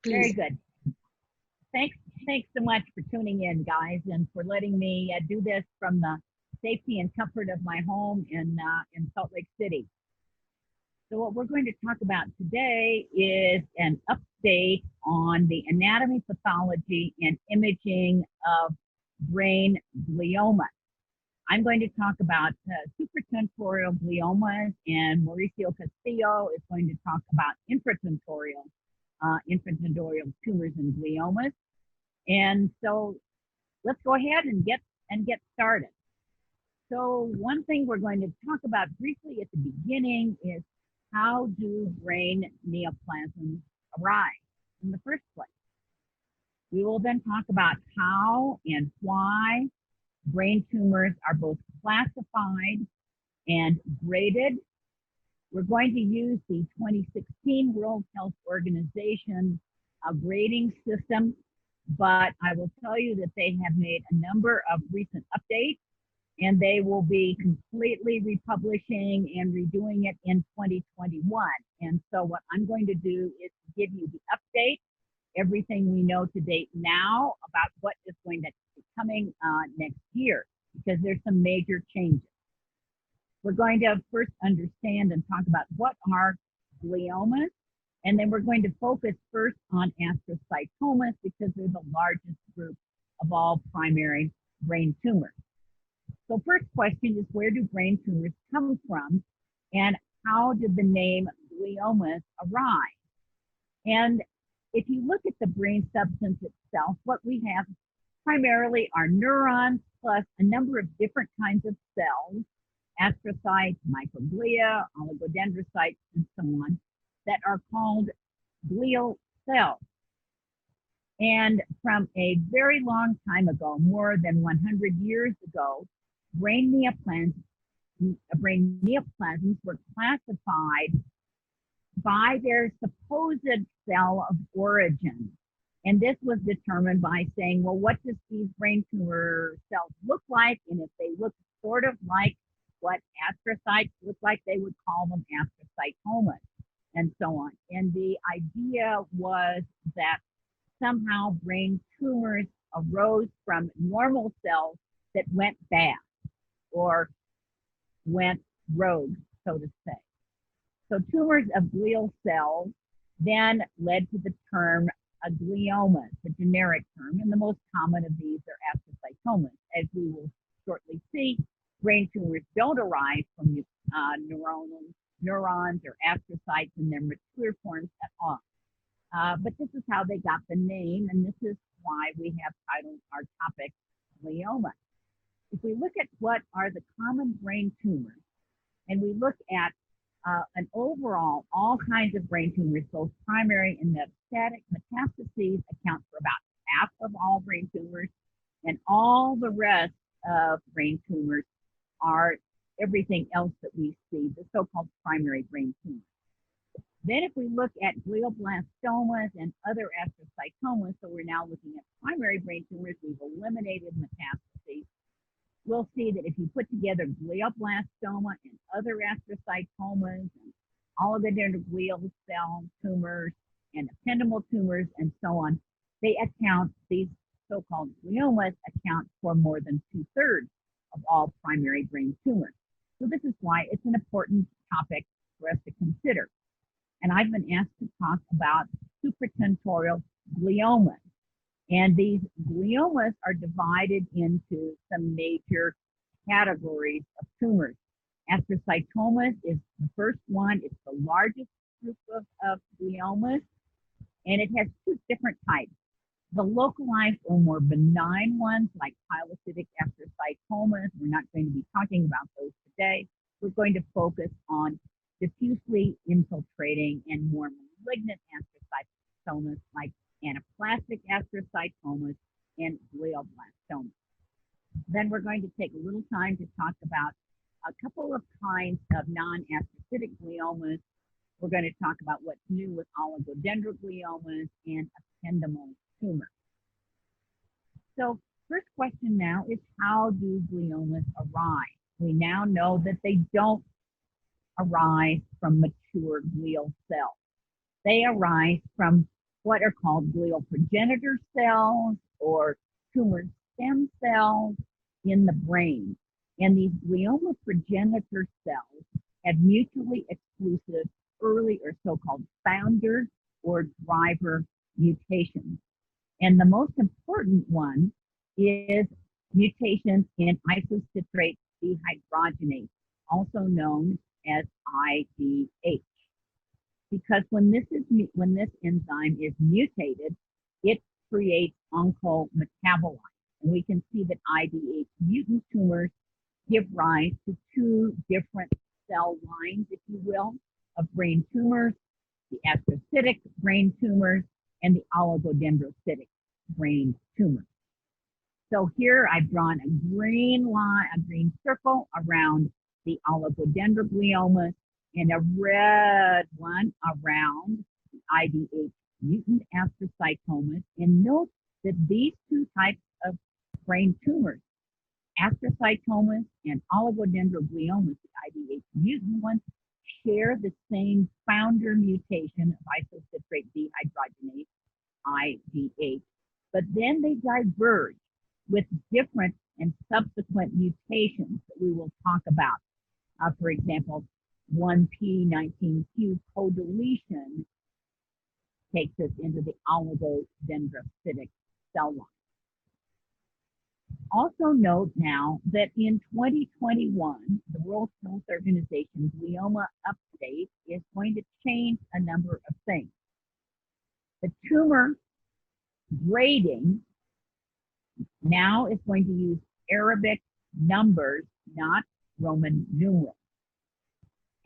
Please. Very good. Thanks so much for tuning in, guys, and for letting me do this from the safety and comfort of my home in Salt Lake City. So what we're going to talk about today is an update on the anatomy, pathology, and imaging of brain glioma. I'm going to talk about supratentorial gliomas, and Mauricio Castillo is going to talk about infratentorial tumors and gliomas. And so let's go ahead and get started. So one thing we're going to talk about briefly at the beginning is how do brain neoplasms arise in the first place? We will then talk about how and why brain tumors are both classified and graded. We're going to use the 2016 World Health Organization grading system, but I will tell you that they have made a number of recent updates, and they will be completely republishing and redoing it in 2021. And so what I'm going to do is give you the update, everything we know to date now about what is going to be coming next year, because there's some major changes. We're going to first understand and talk about what are gliomas, and then we're going to focus first on astrocytomas because they're the largest group of all primary brain tumors. So first question is, where do brain tumors come from, and how did the name gliomas arise? And if you look at the brain substance itself, what we have primarily are neurons plus a number of different kinds of cells, astrocytes, microglia, oligodendrocytes, and so on, that are called glial cells. And from a very long time ago, more than 100 years ago, brain neoplasms were classified by their supposed cell of origin. And this was determined by saying, well, what does these brain tumor cells look like? And if they look sort of like what astrocytes look like, they would call them astrocytomas, and so on. And the idea was that somehow brain tumors arose from normal cells that went bad or went rogue, so to say. So tumors of glial cells then led to the term gliomas, the generic term, and the most common of these are astrocytomas. As we will shortly see, brain tumors don't arise from neurons or astrocytes in their mature forms at all. But this is how they got the name, and this is why we have titled our topic glioma. If we look at what are the common brain tumors, and we look at an overall, all kinds of brain tumors, both primary and metastatic, metastases account for about half of all brain tumors, and all the rest of brain tumors are everything else that we see, the so-called primary brain tumors. Then if we look at glioblastomas and other astrocytomas, so we're now looking at primary brain tumors, we've eliminated metastases. We'll see that if you put together glioblastoma and other astrocytomas and oligodendroglial cell tumors and ependymal tumors and so on, these so-called gliomas account for more than 2/3 of all primary brain tumors. So this is why it's an important topic for us to consider. And I've been asked to talk about supratentorial gliomas. And these gliomas are divided into some major categories of tumors. Astrocytomas is the first one. It's the largest group of gliomas, and it has two different types. The localized or more benign ones, like pilocytic astrocytomas, we're not going to be talking about those today. We're going to focus on diffusely infiltrating and more malignant astrocytomas, like anaplastic astrocytomas and glioblastomas. Then we're going to take a little time to talk about a couple of kinds of non-astrocytic gliomas. We're going to talk about what's new with oligodendrogliomas and ependymal tumors. So first question now is, how do gliomas arise? We now know that they don't arise from mature glial cells. They arise from what are called glial progenitor cells or tumor stem cells in the brain. And these glioma progenitor cells have mutually exclusive early or so-called founder or driver mutations. And the most important one is mutations in isocitrate dehydrogenase, also known as IDH. Because when this enzyme is mutated, it creates oncometabolites. And we can see that IDH mutant tumors give rise to two different cell lines, if you will, of brain tumors: the astrocytic brain tumors and the oligodendrocytic brain tumors. So here I've drawn a green line, a green circle around the oligodendrogliomas and a red one around the IDH mutant astrocytomas. And note that these two types of brain tumors, astrocytomas and oligodendrogliomas, the IDH mutant ones, share the same founder mutation of isocitrate dehydrogenase, IDH, but then they diverge with different and subsequent mutations that we will talk about. For example, 1p19q co-deletion takes us into the oligodendrocytic cell line. Also note now that in 2021, the World Health Organization Glioma Update is going to change a number of things. The tumor grading now is going to use Arabic numbers, not Roman numerals.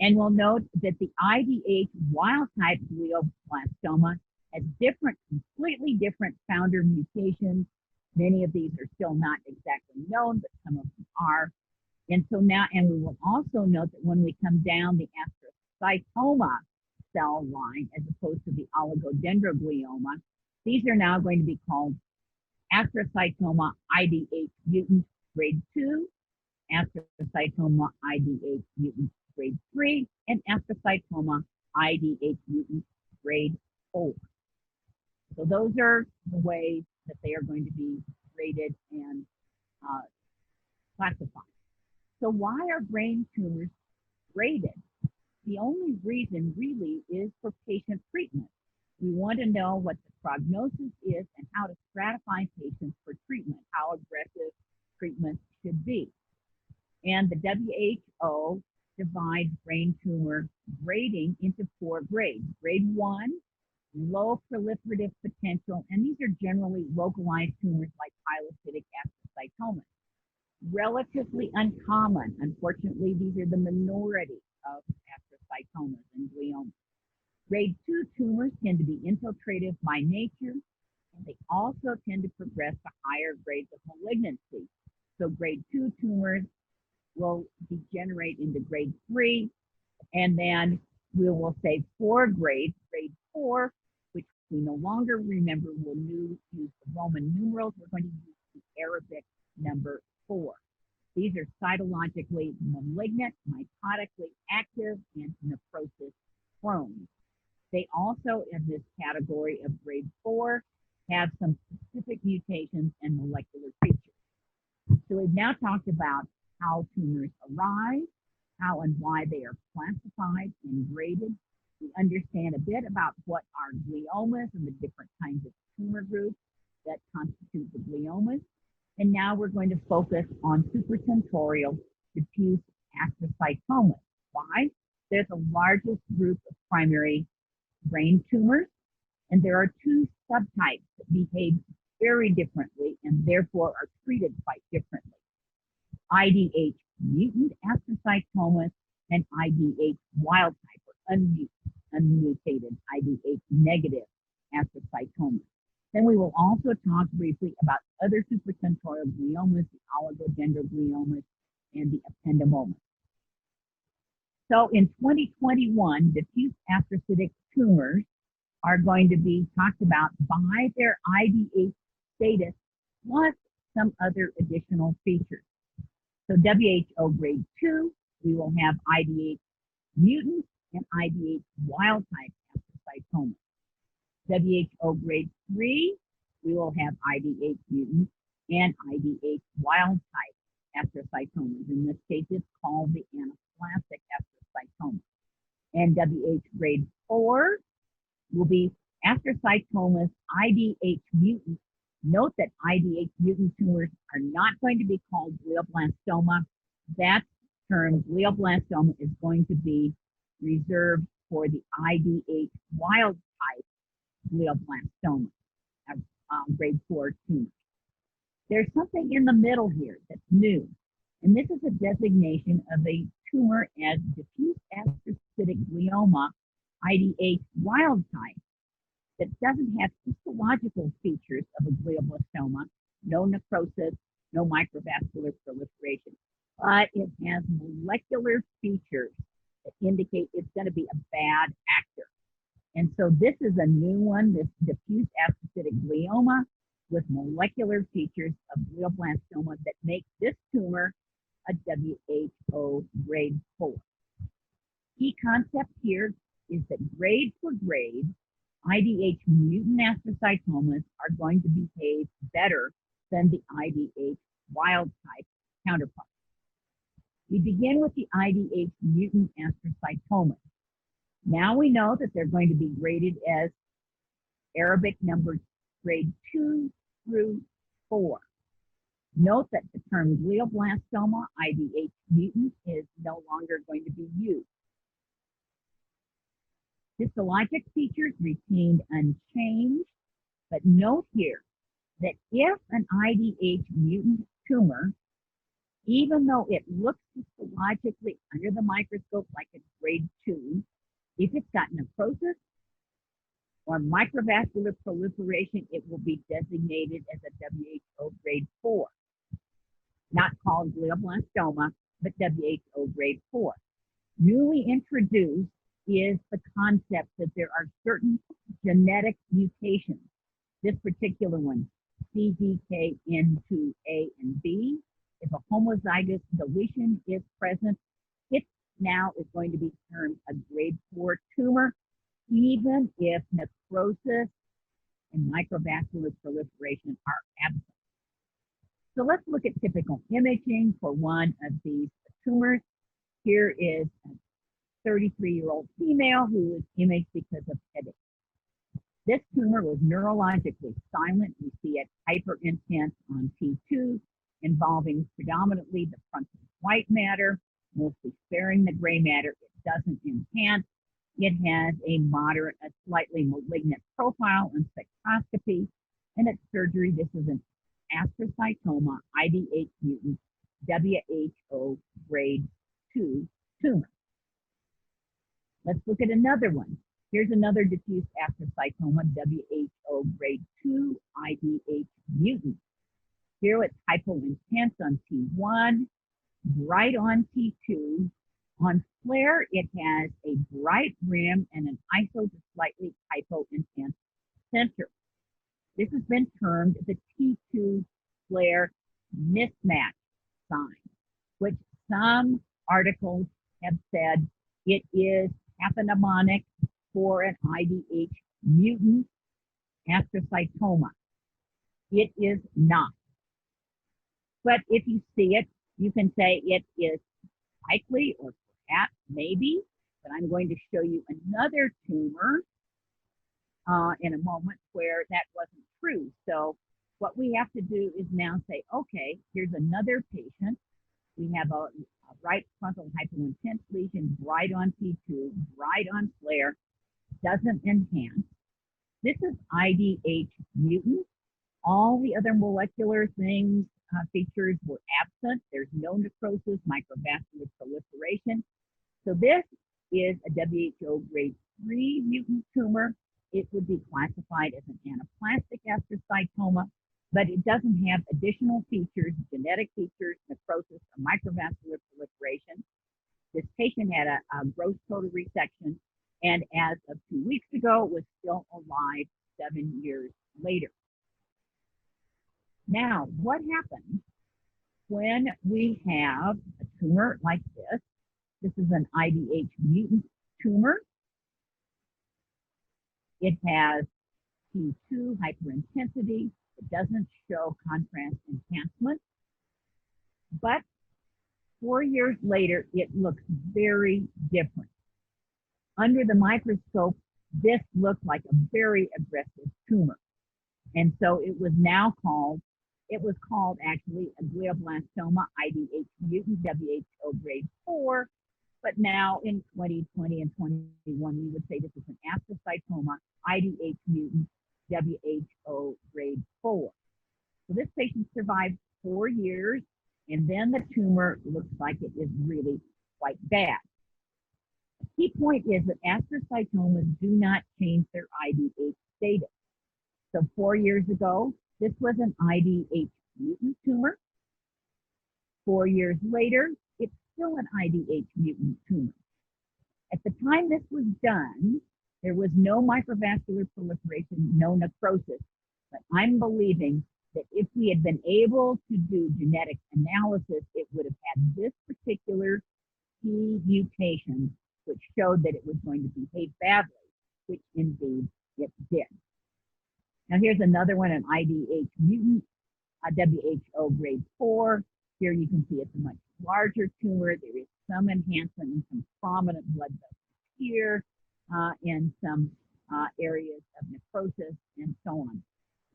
And we'll note that the IDH wild-type glioblastoma has completely different founder mutations. Many of these are still not exactly known, but some of them are. And so now, and we will also note that when we come down the astrocytoma cell line, as opposed to the oligodendroglioma, these are now going to be called astrocytoma IDH mutant grade 2, astrocytoma IDH mutant grade 3, and astrocytoma IDH mutant grade 4. So those are the ways that they are going to be graded and classified. So why are brain tumors graded? The only reason really is for patient treatment. We want to know what the prognosis is and how to stratify patients for treatment, how aggressive treatment should be. And the WHO divides brain tumor grading into 4 grades. Grade 1, low proliferative potential, and these are generally localized tumors like pilocytic astrocytomas. Relatively uncommon. Unfortunately, these are the minority of astrocytomas and gliomas. Grade 2 tumors tend to be infiltrative by nature, and they also tend to progress to higher grades of malignancy. So grade 2 tumors will degenerate into grade 3, and then we will say 4 grades. Grade 4, which we no longer remember, will use the Roman numerals. We're going to use the Arabic number 4. These are cytologically malignant, mitotically active, and necrosis prone. They also, in this category of grade 4, have some specific mutations and molecular features. So we've now talked about how tumors arise, how and why they are classified and graded. We understand a bit about what are gliomas and the different kinds of tumor groups that constitute the gliomas. And now we're going to focus on supratentorial diffuse astrocytomas. Why? They're the largest group of primary brain tumors, and there are two subtypes that behave very differently and therefore are treated quite differently. IDH mutant astrocytomas and IDH wild type or unmutated IDH negative astrocytomas. Then we will also talk briefly about other supratentorial gliomas, the oligodendrogliomas, and the ependymomas. So in 2021, diffuse astrocytic tumors are going to be talked about by their IDH status plus some other additional features. So WHO grade 2, we will have IDH mutant and IDH wild type astrocytomas. WHO grade 3, we will have IDH mutant and IDH wild type astrocytomas. In this case, it's called the anaplastic astrocytoma. And WH grade 4 will be astrocytomas IDH mutant. Note that IDH mutant tumors are not going to be called glioblastoma. That term, glioblastoma, is going to be reserved for the IDH wild type glioblastoma, grade 4 tumors. There's something in the middle here that's new, and this is a designation of a tumor as diffuse astrocytic glioma, IDH wild type, that doesn't have histological features of a glioblastoma, no necrosis, no microvascular proliferation, but it has molecular features that indicate it's going to be a bad actor. And so this is a new one, this diffuse astrocytic glioma with molecular features of glioblastoma that make this tumor a WHO grade 4. Key concept here is that grade for grade, IDH mutant astrocytomas are going to behave better than the IDH wild type counterpart. We begin with the IDH mutant astrocytomas. Now we know that they're going to be graded as Arabic numbered grade 2 through 4. Note that the term glioblastoma, IDH mutant, is no longer going to be used. Histologic features retained unchanged, but note here that if an IDH mutant tumor, even though it looks histologically under the microscope like a grade 2, if it's got necrosis or microvascular proliferation, it will be designated as a WHO grade 4. Not called glioblastoma, but WHO grade 4. Newly introduced is the concept that there are certain genetic mutations. This particular one, CDKN2A and B. If a homozygous deletion is present, it now is going to be termed a grade 4 tumor, even if necrosis and microvascular proliferation are absent. So let's look at typical imaging for one of these tumors. Here is a 33-year-old female who was imaged because of headache. This tumor was neurologically silent. We see it hyperintense on T2, involving predominantly the frontal white matter, mostly sparing the gray matter. It doesn't enhance. It has a moderate, a slightly malignant profile and spectroscopy. And at surgery, this is an astrocytoma, IDH mutant, WHO grade 2 tumor. Let's look at another one. Here's another diffuse astrocytoma, WHO grade 2, IDH mutant. Here it's hypointense on T1, bright on T2. On FLAIR, it has a bright rim and an iso to slightly hypointense center. This has been termed the T2 FLAIR mismatch sign, which some articles have said it is pathognomonic for an IDH mutant astrocytoma. It is not. But if you see it, You can say it is likely or perhaps maybe, but I'm going to show you another tumor in a moment where that wasn't true. So what we have to do is now say, okay, here's another patient. We have a right frontal hypointense lesion, bright on T2, bright on FLAIR, doesn't enhance. This is IDH mutant. All the other molecular things, features were absent. There's no necrosis, microvascular proliferation. So this is a WHO grade 3 mutant tumor. It would be classified as an anaplastic astrocytoma, but it doesn't have additional features, genetic features, necrosis, or microvascular proliferation. This patient had a gross total resection, and as of 2 weeks ago, was still alive 7 years later. Now, what happens when we have a tumor like this? This is an IDH mutant tumor. It has T2 hyperintensity. It doesn't show contrast enhancement. But 4 years later, it looks very different. Under the microscope, this looked like a very aggressive tumor. And so it was now called, actually a glioblastoma IDH mutant WHO grade 4. But now in 2020 and 21, we would say this is an astrocytoma IDH mutant WHO grade 4. So this patient survived 4 years, and then the tumor looks like it is really quite bad. The key point is that astrocytomas do not change their IDH status. So 4 years ago, this was an IDH mutant tumor. 4 years later, it's still an IDH mutant tumor. At the time this was done, there was no microvascular proliferation, no necrosis, but I'm believing that if we had been able to do genetic analysis, it would have had this particular key mutation, which showed that it was going to behave badly, which indeed it did. Now here's another one, an IDH mutant, a WHO grade 4. Here you can see it's a much larger tumor. There is some enhancement and some prominent blood vessels here, and some areas of necrosis and so on.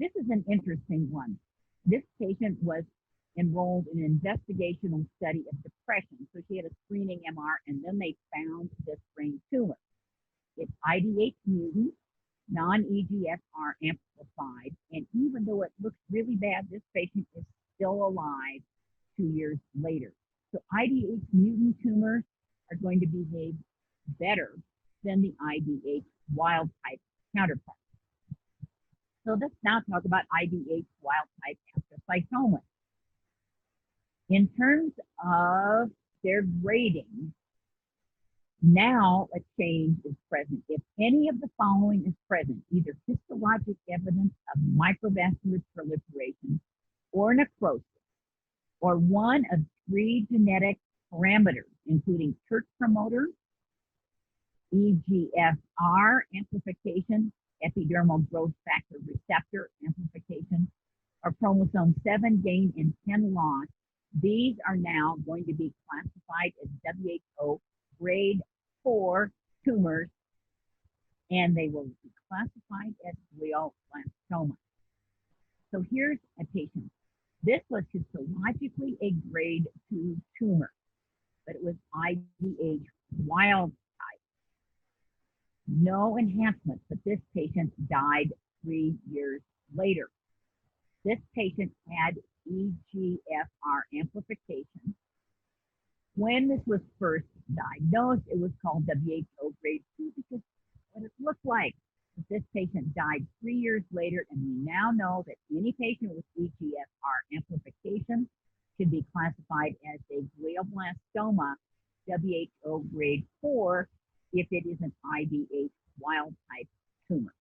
This is an interesting one. This patient was enrolled in an investigational study of depression. So she had a screening MR, and then they found this brain tumor. It's IDH mutant, non-EGFR amplified, and even though it looks really bad, this patient is still alive 2 years later. So IDH mutant tumors are going to behave better than the IDH wild type counterpart. So let's now talk about IDH wild type astrocytomas. In terms of their grading, now a change is present. If any of the following is present, either histologic evidence of microvascular proliferation or necrosis, or one of 3 genetic parameters, including TERT promoter, EGFR amplification, epidermal growth factor receptor amplification, or chromosome 7 gain and 10 loss, these are now going to be classified as WHO grade 4 tumors, and they will be classified as glioblastoma. So here's a patient. This was histologically a grade 2 tumor, but it was IDH wild type. No enhancement, but this patient died 3 years later. This patient had EGFR amplification. When this was first diagnosed, it was called WHO grade 2 because what it looked like. This patient died 3 years later, and we now know that any patient with EGFR amplification should be classified as a glioblastoma, WHO grade 4, if it is an IDH wild type tumor.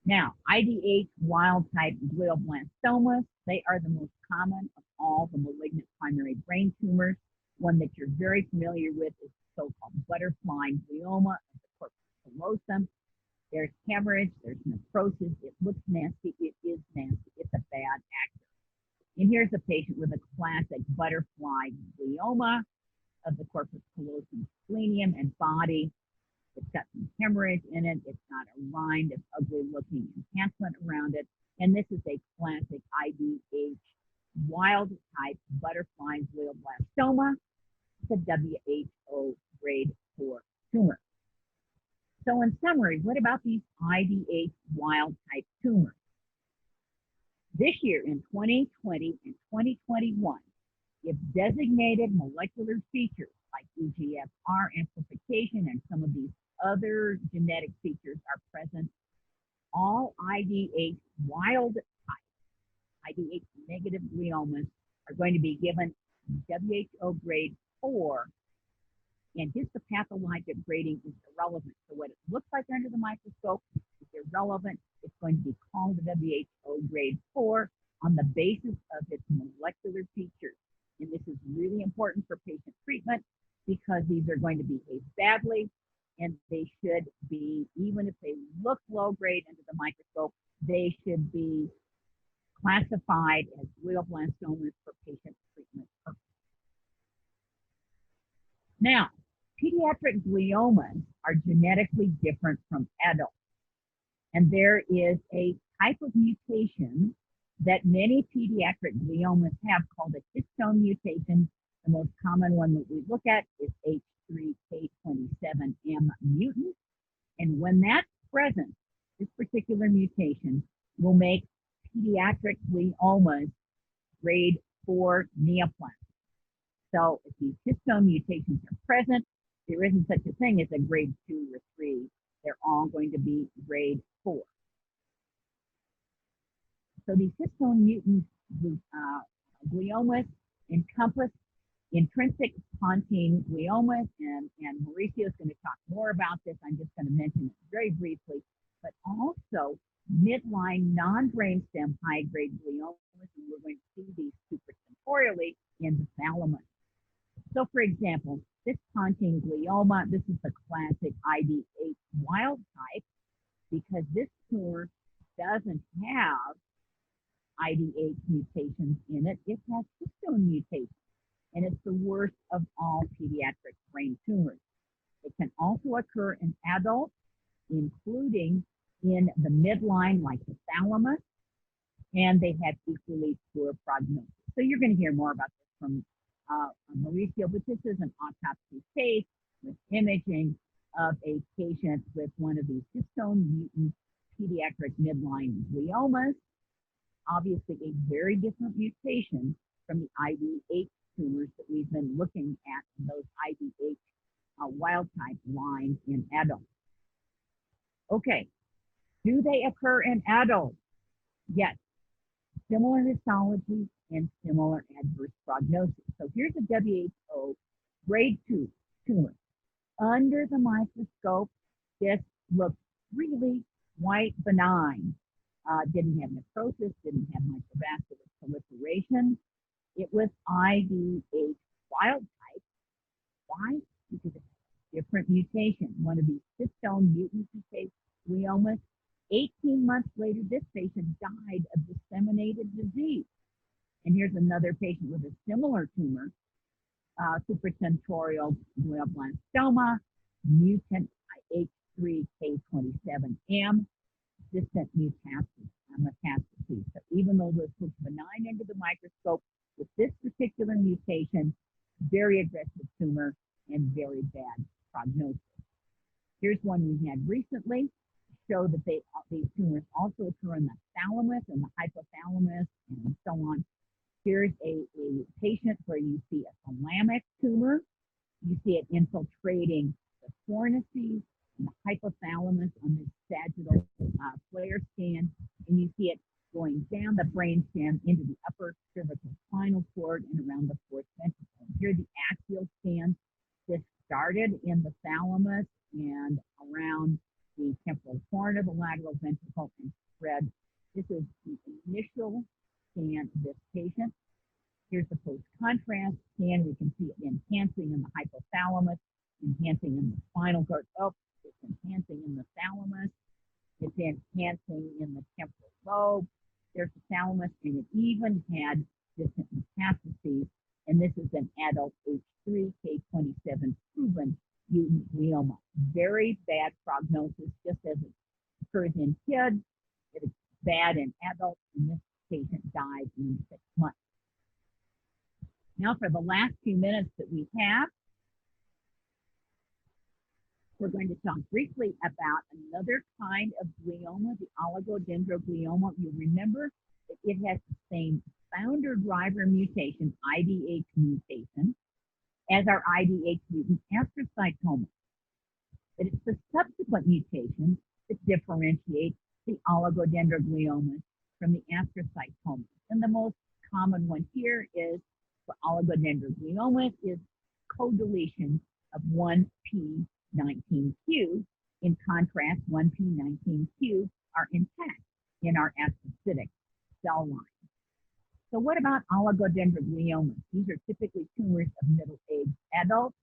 Now, IDH wild type glioblastomas, they are the most common of all the malignant primary brain tumors. One that you're very familiar with is the so-called butterfly glioma of the corpus callosum. There's hemorrhage, there's necrosis, it looks nasty, it is nasty, it's a bad actor. And here's a patient with a classic butterfly glioma of the corpus callosum splenium and body. It's got some hemorrhage in it. It's got a rind of ugly looking enhancement around it. And this is a classic IDH wild type butterfly glioblastoma. It's a WHO grade 4 tumor. So in summary, what about these IDH wild type tumors? This year in 2020 and 2021, if designated molecular features like EGFR amplification and some of these other genetic features are present, all IDH wild type, IDH negative gliomas are going to be given WHO grade 4, and histopathologic grading is irrelevant. So what it looks like under the microscope is irrelevant. It's going to be called WHO grade 4 on the basis of its molecular features. And this is really important for patient treatment because these are going to behave badly, and they should be, even if they look low grade under the microscope, they should be classified as glioblastomas for patient treatment purposes. Now, pediatric gliomas are genetically different from adults. And there is a type of mutation that many pediatric gliomas have called a histone mutation. The most common one that we look at is H3K27M mutant. And when that's present, this particular mutation will make pediatric gliomas grade 4 neoplasms. So if these histone mutations are present, there isn't such a thing as a grade 2 or 3. They're all going to be grade 4. So these histone mutant gliomas encompass intrinsic pontine gliomas, and Mauricio is going to talk more about this. I'm just going to mention it very briefly, but also midline non-brainstem high-grade gliomas, and we're going to see these supratemporally in the thalamus. So for example, this pontine glioma, this is the classic IDH wild type because this tumor doesn't have IDH mutations in it. It has histone mutations, and it's the worst of all pediatric brain tumors. It can also occur in adults, including in the midline, like the thalamus, and they have equally poor prognosis. So you're going to hear more about this from Mauricio, but this is an autopsy case with imaging of a patient with one of these histone mutant pediatric midline gliomas. Obviously a very different mutation from the IDH tumors that we've been looking at in those IDH wild type lines in adults. Okay, do they occur in adults? Yes, similar histology and similar adverse prognosis. So here's a WHO grade 2 tumor. Under the microscope, this looks really quite benign. Didn't have necrosis, didn't have microvascular proliferation. It was IDH wild type. Why? Because it's a different mutation. One of these histone mutant gliomas. 18 months later, this patient died of disseminated disease. And here's another patient with a similar tumor, supratentorial glioblastoma, mutant H3K27M, distant metastases. So even though this looks benign under the microscope, with this particular mutation, very aggressive tumor and very bad prognosis. Here's one we had recently, show that these tumors also occur in the thalamus and the hypothalamus and so on. Here's a patient where you see a thalamic tumor. You see it infiltrating the fornices and the hypothalamus on this sagittal FLAIR scan, and you see it going down the brainstem into the upper cervical spinal cord and around the fourth ventricle. Here are the axial scans. This started in the thalamus and around the temporal horn of the lateral ventricle and spread. This is the initial scan of this patient. Here's the post-contrast scan. We can see it enhancing in the hypothalamus, enhancing in the spinal cord. Oh, it's enhancing in the thalamus. It's enhancing in the temporal lobe. There's the thalamus, and it even had distant metastases, and this is an adult H3 K27 proven mutant glioma. Very bad prognosis, just as it occurs in kids. It's bad in adults, and this patient died in 6 months. Now, for the last few minutes that we have, we're going to talk briefly about another kind of glioma, the oligodendroglioma. You remember that it has the same founder driver mutation, IDH mutation, as our IDH mutant astrocytoma. But it's the subsequent mutations that differentiate the oligodendrogliomas from the astrocytomas. And the most common one here is for oligodendrogliomas is co-deletion of 1p19q. In contrast, 1p19q are intact in our astrocytic cell line. So what about oligodendrogliomas? These are typically tumors of middle-aged adults.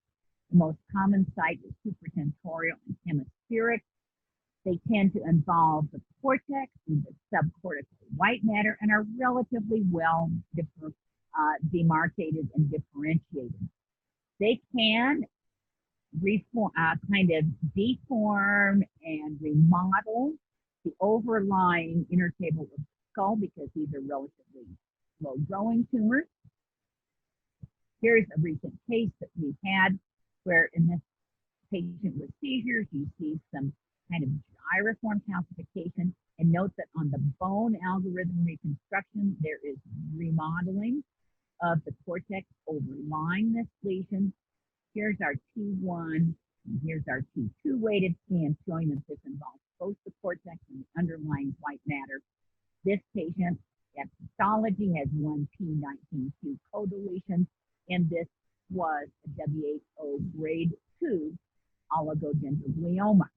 The most common site is supratentorial and hemispheric. They tend to involve the cortex and the subcortical white matter and are relatively well demarcated and differentiated. They can kind of deform and remodel the overlying inner table of the skull because these are relatively slow-growing tumors. Here's a recent case that we had where in this patient with seizures, you see some kind of gyriform calcification, and note that on the bone algorithm reconstruction, there is remodeling of the cortex overlying this lesion. Here's our T1, and here's our T2 weighted scan showing that this involves both the cortex and the underlying white matter. This patient at pathology has 1p19q co-deletion, and this was a WHO grade 2 oligodendroglioma.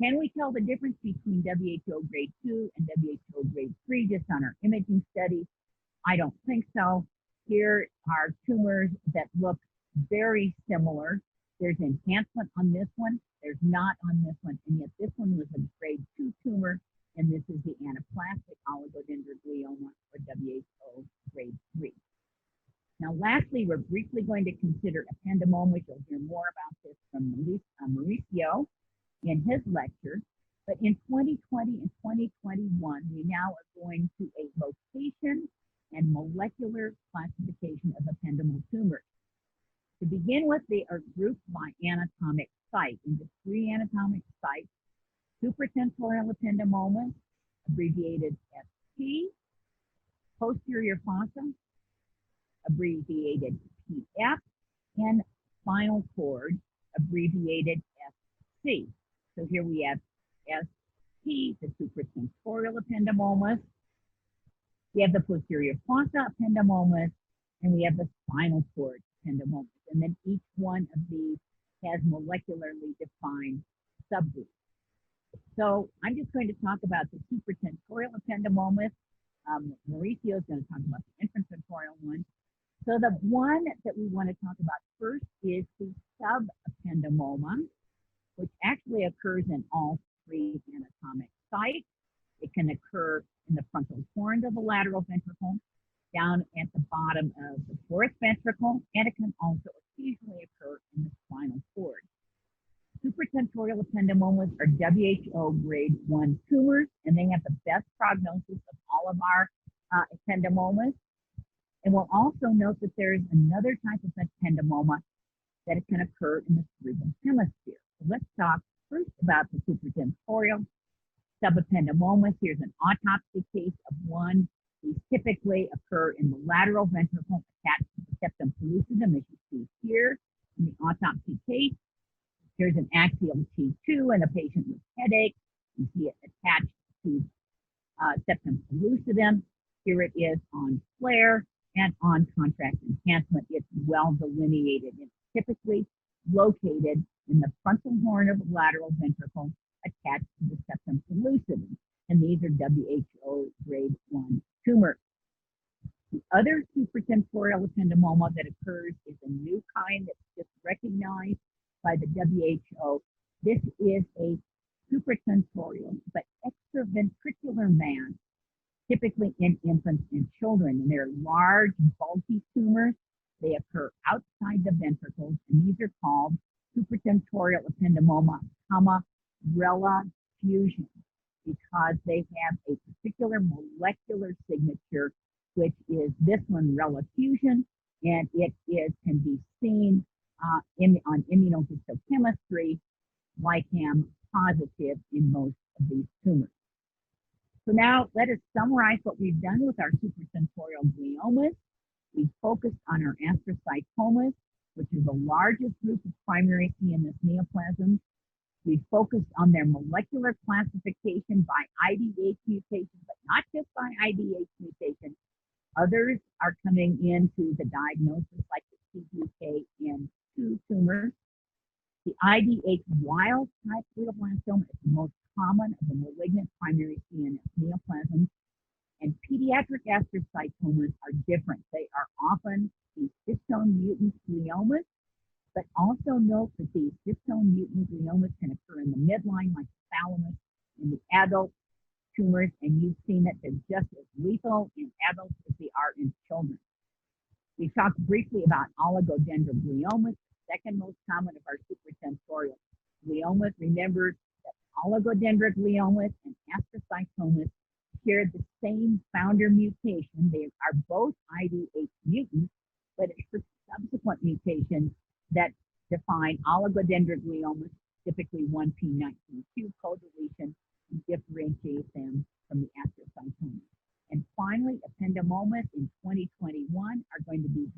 Can we tell the difference between WHO grade 2 and WHO grade 3 just on our imaging studies? I don't think so. Here are tumors that look very similar. There's enhancement on this one. There's not on this one. And yet this one was a grade 2 tumor, and this is the anaplastic oligodendroglioma, or WHO grade 3. Now, lastly, we're briefly going to consider ependymoma. You'll hear more about this from Mauricio in his lecture. But in 2020 and 2021, we now are going to a location and molecular classification of ependymal tumors. To begin with, they are grouped by anatomic site into 3 anatomic sites: supratentorial ependymomas, abbreviated ST, posterior fossa, abbreviated PF, and spinal cord, abbreviated SC. So here we have ST, the supratentorial ependymomas. We have the posterior fossa ependymomas, and we have the spinal cord ependymomas. And then each one of these has molecularly defined subgroups. So I'm just going to talk about the supratentorial ependymomas. Mauricio is going to talk about the infratentorial one. So the one that we want to talk about first is the subependymoma, which actually occurs in all 3 anatomic sites. It can occur in the frontal horn of the lateral ventricle, down at the bottom of the 4th ventricle, and it can also occasionally occur in the spinal cord. Supratentorial ependymomas are WHO grade 1 tumors, and they have the best prognosis of all of our ependymomas. And we'll also note that there is another type of ependymoma that it can occur in the cerebral hemisphere. So let's talk first about the supratentorial subependymomas. Here's an autopsy case of one. These typically occur in the lateral ventricle attached to the septum pellucidum, as you see here in the autopsy case. Here's an axial T2 and a patient with headache. You see it attached to septum pellucidum. Here it is on FLAIR and on contrast enhancement. It's well delineated. It's typically located in the frontal horn of the lateral ventricle attached to the septum pellucidum. And these are WHO grade 1 tumors. The other supratentorial ependymoma that occurs is a new kind that's just recognized by the WHO. This is a supratentorial but extraventricular mass typically in infants and children. And they're large, bulky tumors. They occur outside the ventricles, and these are called supratentorial ependymoma, rela fusion, because they have a particular molecular signature, which is this one, rela fusion, and can be seen on immunohistochemistry, LICAM positive in most of these tumors. So now let us summarize what we've done with our supratentorial gliomas. We focused on our astrocytomas, which is the largest group of primary CNS neoplasms. We focused on their molecular classification by IDH mutation, but not just by IDH mutation. Others are coming into the diagnosis, like the CDKN2 tumors. The IDH wild type glioblastoma is the most common of the malignant primary CNS neoplasms. And pediatric astrocytomas are different. They are often the histone mutant gliomas, but also note that these histone mutant gliomas can occur in the midline, like the thalamus, in the adult tumors, and you've seen that they're just as lethal in adults as they are in children. We talked briefly about oligodendrogliomas, the second most common of our supratentorial gliomas. Remember that oligodendrogliomas and astrocytomas share the same founder mutation. They are both IDH mutants, but it's the subsequent mutations that define oligodendrogliomas, typically 1p19q co-deletion, and differentiate them from the astrocytomas. And finally, ependymomas in 2021 are going to be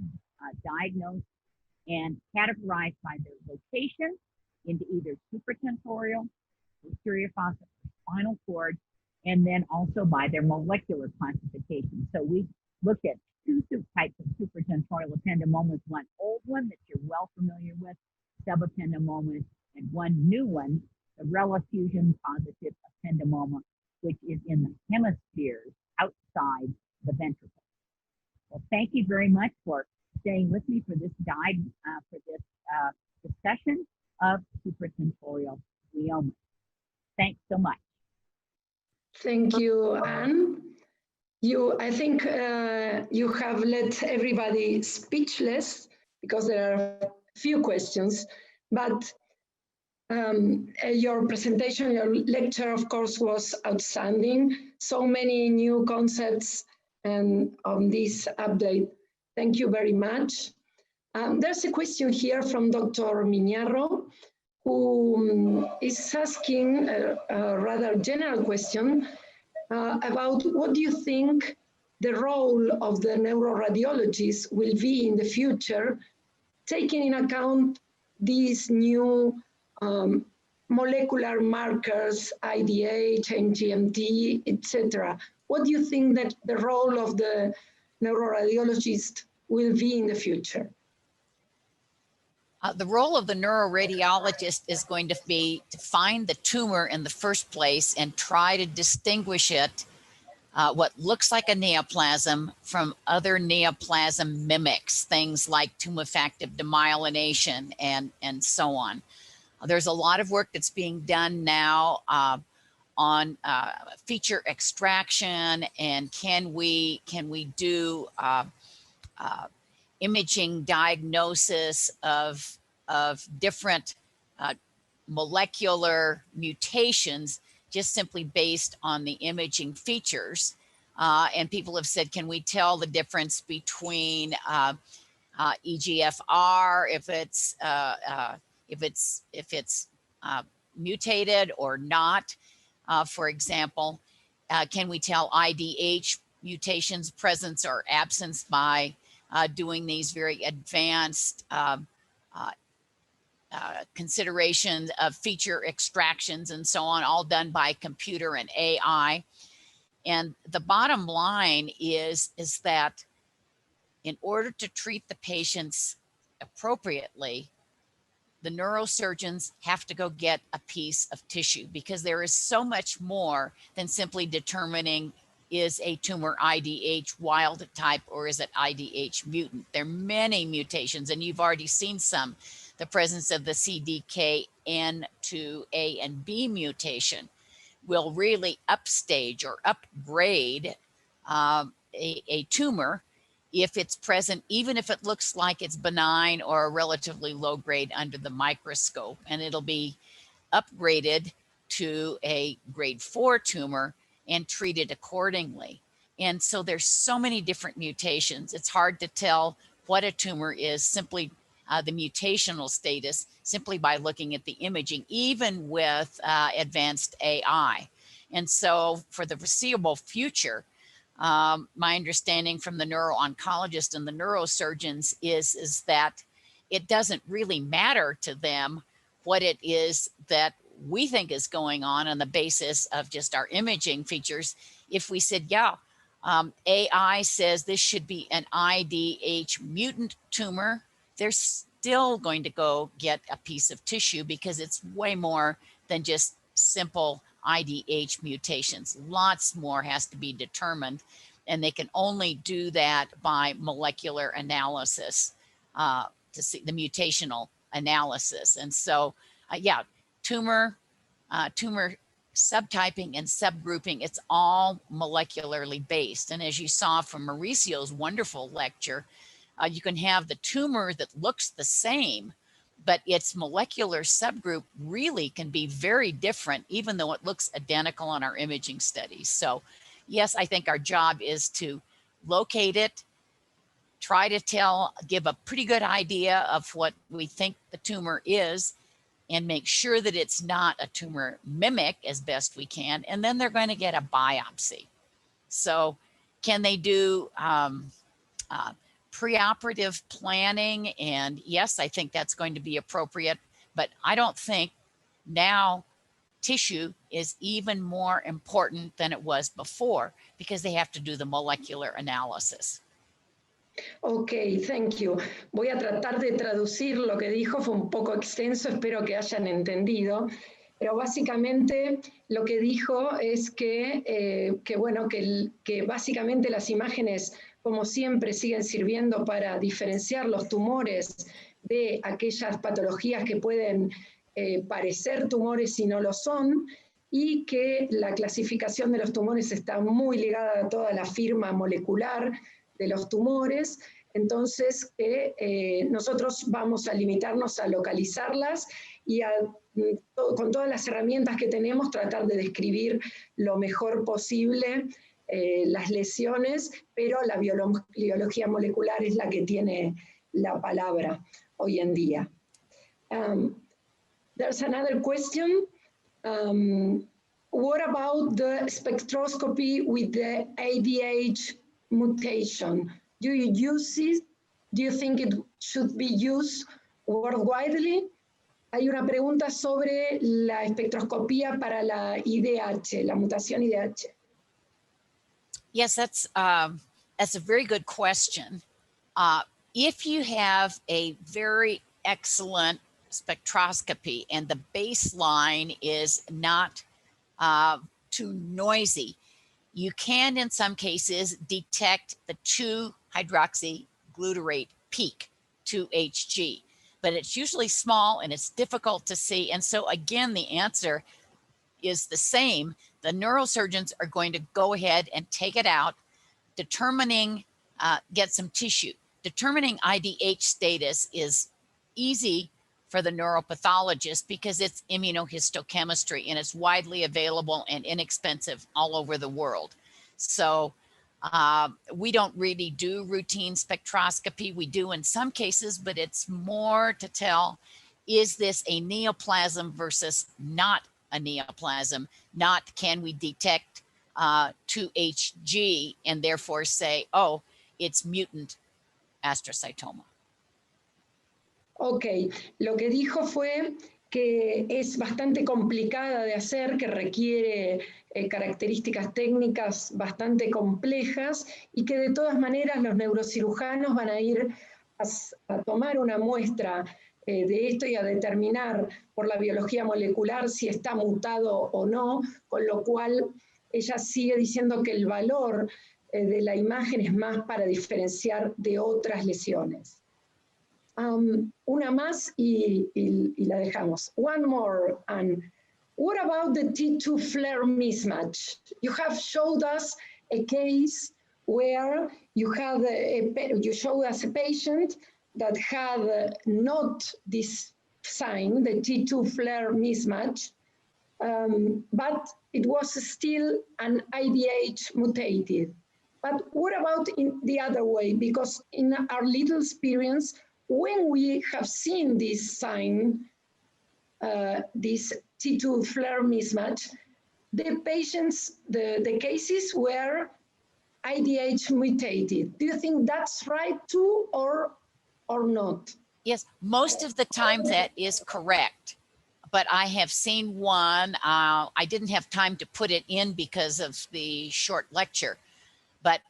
diagnosed and categorized by their location into either supratentorial, posterior fossa, or spinal cord, and then also by their molecular classification. So we looked at two types of supratentorial ependymomas, one old one that you're well familiar with, subependymomas, and one new one, the rela fusion positive ependymoma, which is in the hemispheres outside the ventricle. Well, thank you very much for staying with me for this discussion of supratentorial glioma. Thanks so much. Thank you, Anne. I think you have let everybody speechless because there are few questions, but your presentation, your lecture, of course, was outstanding. So many new concepts and on this update. Thank you very much. There's a question here from Dr. Miñarro, who is asking a rather general question about what do you think the role of the neuroradiologist will be in the future, taking in account these new molecular markers, IDH, NGMT, etc. What do you think that the role of the neuroradiologist will be in the future? The role of the neuroradiologist is going to be to find the tumor in the first place and try to distinguish it, what looks like a neoplasm, from other neoplasm mimics, things like tumefactive demyelination and so on. There's a lot of work that's being done now on feature extraction, and can we do imaging diagnosis of different molecular mutations just simply based on the imaging features. And people have said, can we tell the difference between EGFR if it's mutated or not? For example, can we tell IDH mutations presence or absence by doing these very advanced considerations of feature extractions and so on, all done by computer and AI. And the bottom line is that in order to treat the patients appropriately, the neurosurgeons have to go get a piece of tissue, because there is so much more than simply determining, is a tumor IDH wild type or is it IDH mutant? There are many mutations, and you've already seen some. The presence of the CDKN2A and B mutation will really upstage or upgrade a tumor if it's present, even if it looks like it's benign or a relatively low grade under the microscope, and it'll be upgraded to a grade 4 tumor and treated accordingly. And so there's so many different mutations. It's hard to tell what a tumor is simply the mutational status simply by looking at the imaging, even with advanced AI. And so for the foreseeable future, my understanding from the neuro-oncologist and the neurosurgeons is that it doesn't really matter to them what it is that we think is going on the basis of just our imaging features. If we said, yeah, AI says this should be an IDH mutant tumor, they're still going to go get a piece of tissue because it's way more than just simple IDH mutations. Lots more has to be determined, and they can only do that by molecular analysis to see the mutational analysis. And so, yeah, tumor subtyping and subgrouping, it's all molecularly based. And as you saw from Mauricio's wonderful lecture, you can have the tumor that looks the same, but its molecular subgroup really can be very different, even though it looks identical on our imaging studies. So yes, I think our job is to locate it, try to give a pretty good idea of what we think the tumor is, and make sure that it's not a tumor mimic as best we can. And then they're going to get a biopsy. So can they do preoperative planning? And yes, I think that's going to be appropriate, but I don't think now tissue is even more important than it was before because they have to do the molecular analysis. Ok, thank you. Voy a tratar de traducir lo que dijo, fue un poco extenso, espero que hayan entendido, pero básicamente lo que dijo es que básicamente las imágenes, como siempre, siguen sirviendo para diferenciar los tumores de aquellas patologías que pueden parecer tumores y no lo son, y que la clasificación de los tumores está muy ligada a toda la firma molecular de los tumores. Entonces nosotros vamos a limitarnos a localizarlas y con todas las herramientas que tenemos tratar de describir lo mejor posible las lesiones, pero la biología molecular es la que tiene la palabra hoy en día. There's another question. What about the spectroscopy with the ADH mutation? Do you use it? Do you think it should be used worldwide? Hay una pregunta sobre la espectroscopía para la IDH, la mutación IDH. Yes, that's a very good question. If you have a very excellent spectroscopy and the baseline is not too noisy, you can, in some cases, detect the 2-hydroxyglutarate peak, 2-HG, but it's usually small and it's difficult to see. And so again, the answer is the same. The neurosurgeons are going to go ahead and take it out, get some tissue. Determining IDH status is easy for the neuropathologist because it's immunohistochemistry and it's widely available and inexpensive all over the world. So we don't really do routine spectroscopy. We do in some cases, but it's more to tell, is this a neoplasm versus not a neoplasm? Not can we detect 2-HG and therefore say, oh, it's mutant astrocytoma. Ok, lo que dijo fue que es bastante complicada de hacer, que requiere características técnicas bastante complejas y que de todas maneras los neurocirujanos van a ir a tomar una muestra de esto y a determinar por la biología molecular si está mutado o no, con lo cual ella sigue diciendo que el valor de la imagen es más para diferenciar de otras lesiones. Una más y la dejamos. One more, Anne. What about the T2 flare mismatch? You have showed us a case where you have you show us a patient that had not this sign, the T2 FLAIR mismatch, but it was still an IDH mutated. But what about in the other way? Because in our little experience, when we have seen this sign, this T2 FLAIR mismatch, the patients, the cases were IDH mutated. Do you think that's right too, or not? Yes, most of the time that is correct. But I have seen one, I didn't have time to put it in because of the short lecture, but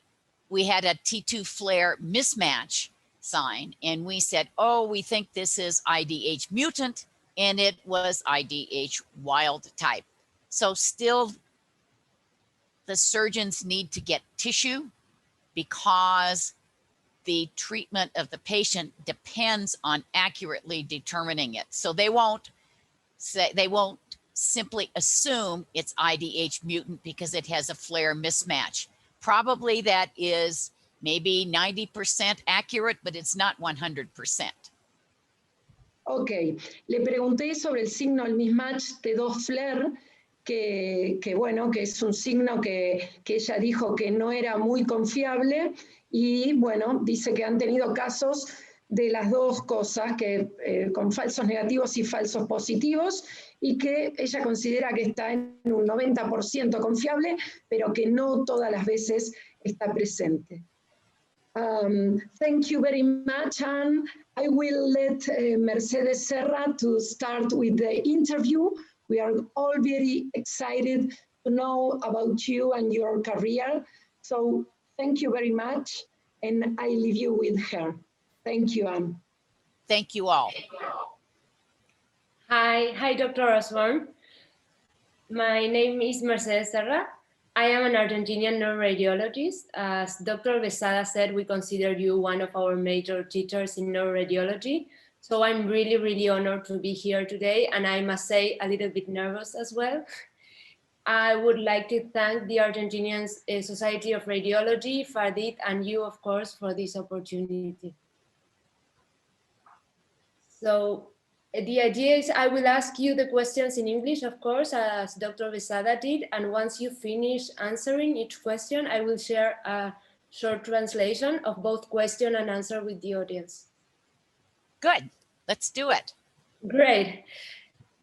we had a T2 FLAIR mismatch sign and we said, oh, we think this is IDH mutant, and it was IDH wild type. So still the surgeons need to get tissue because the treatment of the patient depends on accurately determining it. So they won't simply assume it's IDH mutant because it has a FLAIR mismatch. Probably that is maybe 90% accurate, but it's not 100%. Ok, le pregunté sobre el signo del mismatch T2 FLAIR, que bueno, que es un signo que ella dijo que no era muy confiable, y bueno, dice que han tenido casos de las dos cosas, que con falsos negativos y falsos positivos, y que ella considera que está en un 90% confiable, pero que no todas las veces está presente. Thank you very much, Anne. I will let Mercedes Serra to start with the interview. We are all very excited to know about you and your career. So thank you very much, and I leave you with her. Thank you, Anne. Thank you all. Hi, Dr. Osborne. My name is Mercedes Serra. I am an Argentinian neuroradiologist. As Dr. Besada said, we consider you one of our major teachers in neuroradiology. So I'm really, really honored to be here today, and I must say a little bit nervous as well. I would like to thank the Argentinian Society of Radiology, FARDIT, and you, of course, for this opportunity. So the idea is I will ask you the questions in English, of course, as Dr. Besada did, and once you finish answering each question, I will share a short translation of both question and answer with the audience. Good, let's do it. Great.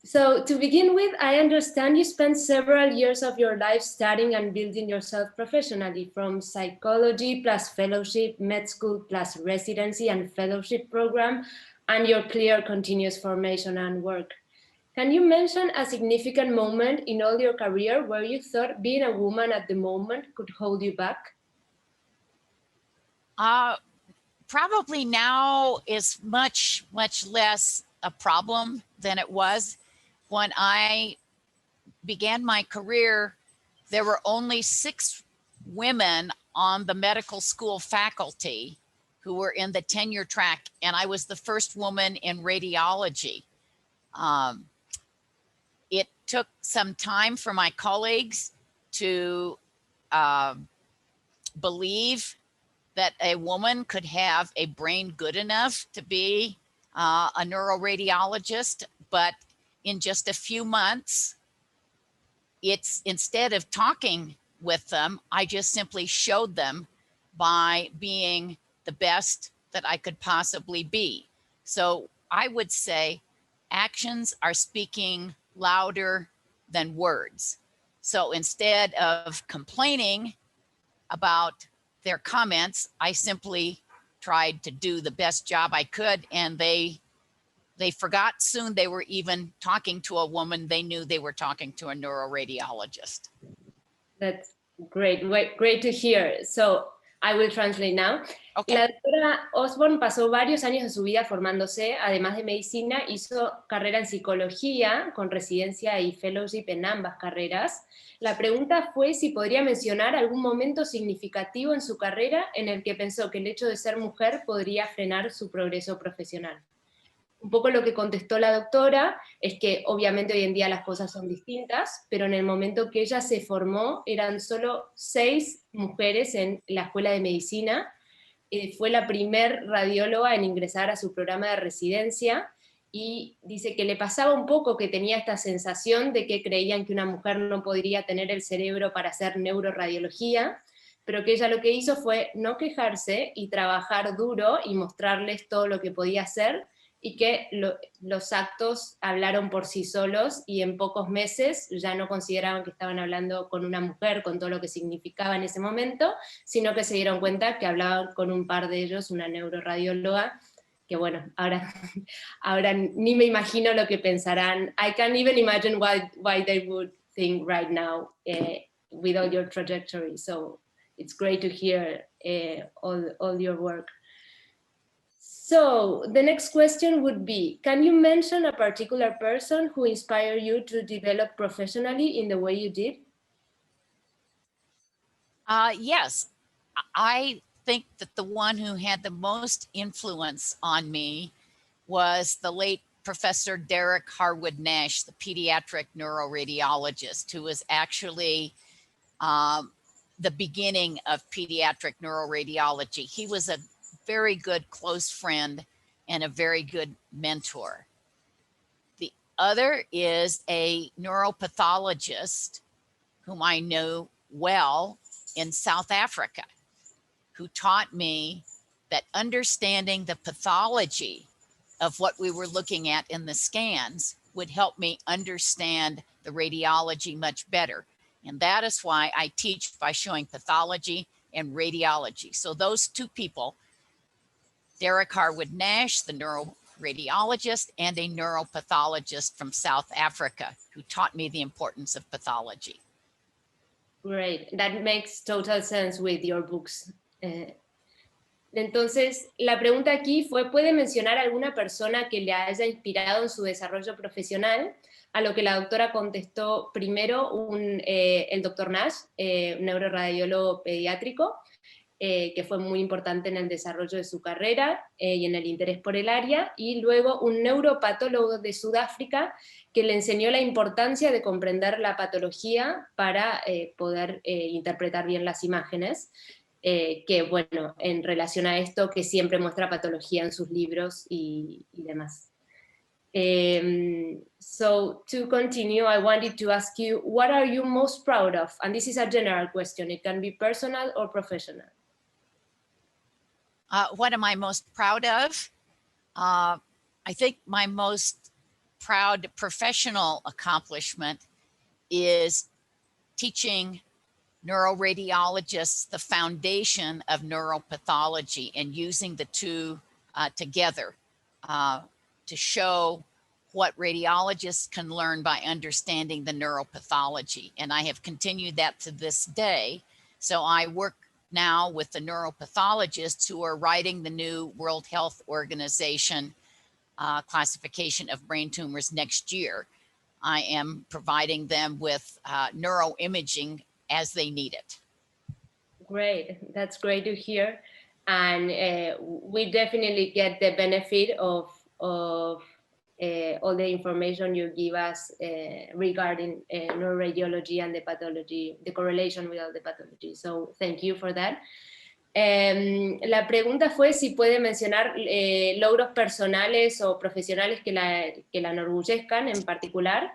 So to begin with, I understand you spent several years of your life studying and building yourself professionally, from psychology plus fellowship, med school plus residency and fellowship program, and your clear continuous formation and work. Can you mention a significant moment in all your career where you thought being a woman at the moment could hold you back? Probably now is much, much less a problem than it was. When I began my career, there were only 6 women on the medical school faculty who were in the tenure track, and I was the first woman in radiology. It took some time for my colleagues to believe that a woman could have a brain good enough to be a neuroradiologist, but in just a few months, instead of talking with them, I just simply showed them by being the best that I could possibly be. So I would say actions are speaking louder than words. So instead of complaining about their comments, I simply tried to do the best job I could, and they forgot soon they were even talking to a woman. They knew they were talking to a neuroradiologist. That's great, great to hear. So I will translate now. Okay. La doctora Osborne pasó varios años de su vida formándose, además de medicina, hizo carrera en psicología, con residencia y fellowship en ambas carreras. La pregunta fue si podría mencionar algún momento significativo en su carrera en el que pensó que el hecho de ser mujer podría frenar su progreso profesional. un poco lo que contestó la doctora es que obviamente hoy en día las cosas son distintas, pero en el momento que ella se formó eran solo 6 mujeres en la escuela de medicina. Fue la primer radióloga en ingresar a su programa de residencia, y dice que le pasaba un poco que tenía esta sensación de que creían que una mujer no podría tener el cerebro para hacer neuroradiología, pero que ella lo que hizo fue no quejarse y trabajar duro y mostrarles todo lo que podía hacer, y que los actos hablaron por sí solos, y en pocos meses ya no consideraban que estaban hablando con una mujer, con todo lo que significaba en ese momento, sino que se dieron cuenta que hablaban con un par de ellos, una neuroradióloga, que bueno, ahora ni me imagino lo que pensarán. I can't even imagine why they would think right now with all your trajectory. So it's great to hear all your work. So the next question would be, can you mention a particular person who inspired you to develop professionally in the way you did? Yes, I think that the one who had the most influence on me was the late Professor Derek Harwood Nash, the pediatric neuroradiologist, who was actually the beginning of pediatric neuroradiology. He was a very good close friend and a very good mentor. The other is a neuropathologist whom I know well in South Africa, who taught me that understanding the pathology of what we were looking at in the scans would help me understand the radiology much better. And that is why I teach by showing pathology and radiology. So those 2 people, Derek Harwood Nash, the neuroradiologist, and a neuropathologist from South Africa, who taught me the importance of pathology. Great, that makes total sense with your books. Entonces, la pregunta aquí fue, ¿puede mencionar alguna persona que le haya inspirado en su desarrollo profesional? A lo que la doctora contestó primero el doctor Nash, neuroradiólogo pediátrico, que fue muy importante en el desarrollo de su carrera y en el interés por el área, y luego un neuropatólogo de Sudáfrica que le enseñó la importancia de comprender la patología para poder interpretar bien las imágenes, que bueno, en relación a esto, que siempre muestra patología en sus libros y demás. So to continue, I wanted to ask you, what are you most proud of? And this is a general question, it can be personal or professional. What am I most proud of? I think my most proud professional accomplishment is teaching neuroradiologists the foundation of neuropathology and using the 2 together to show what radiologists can learn by understanding the neuropathology. And I have continued that to this day. So I work now with the neuropathologists who are writing the new World Health Organization classification of brain tumors next year. I am providing them with neuroimaging as they need it. Great, that's great to hear. And we definitely get the benefit of all the information you give us regarding neuroradiology and the pathology, the correlation with all the pathology. So thank you for that. La pregunta fue si puede mencionar logros personales o profesionales que la enorgullezcan en particular,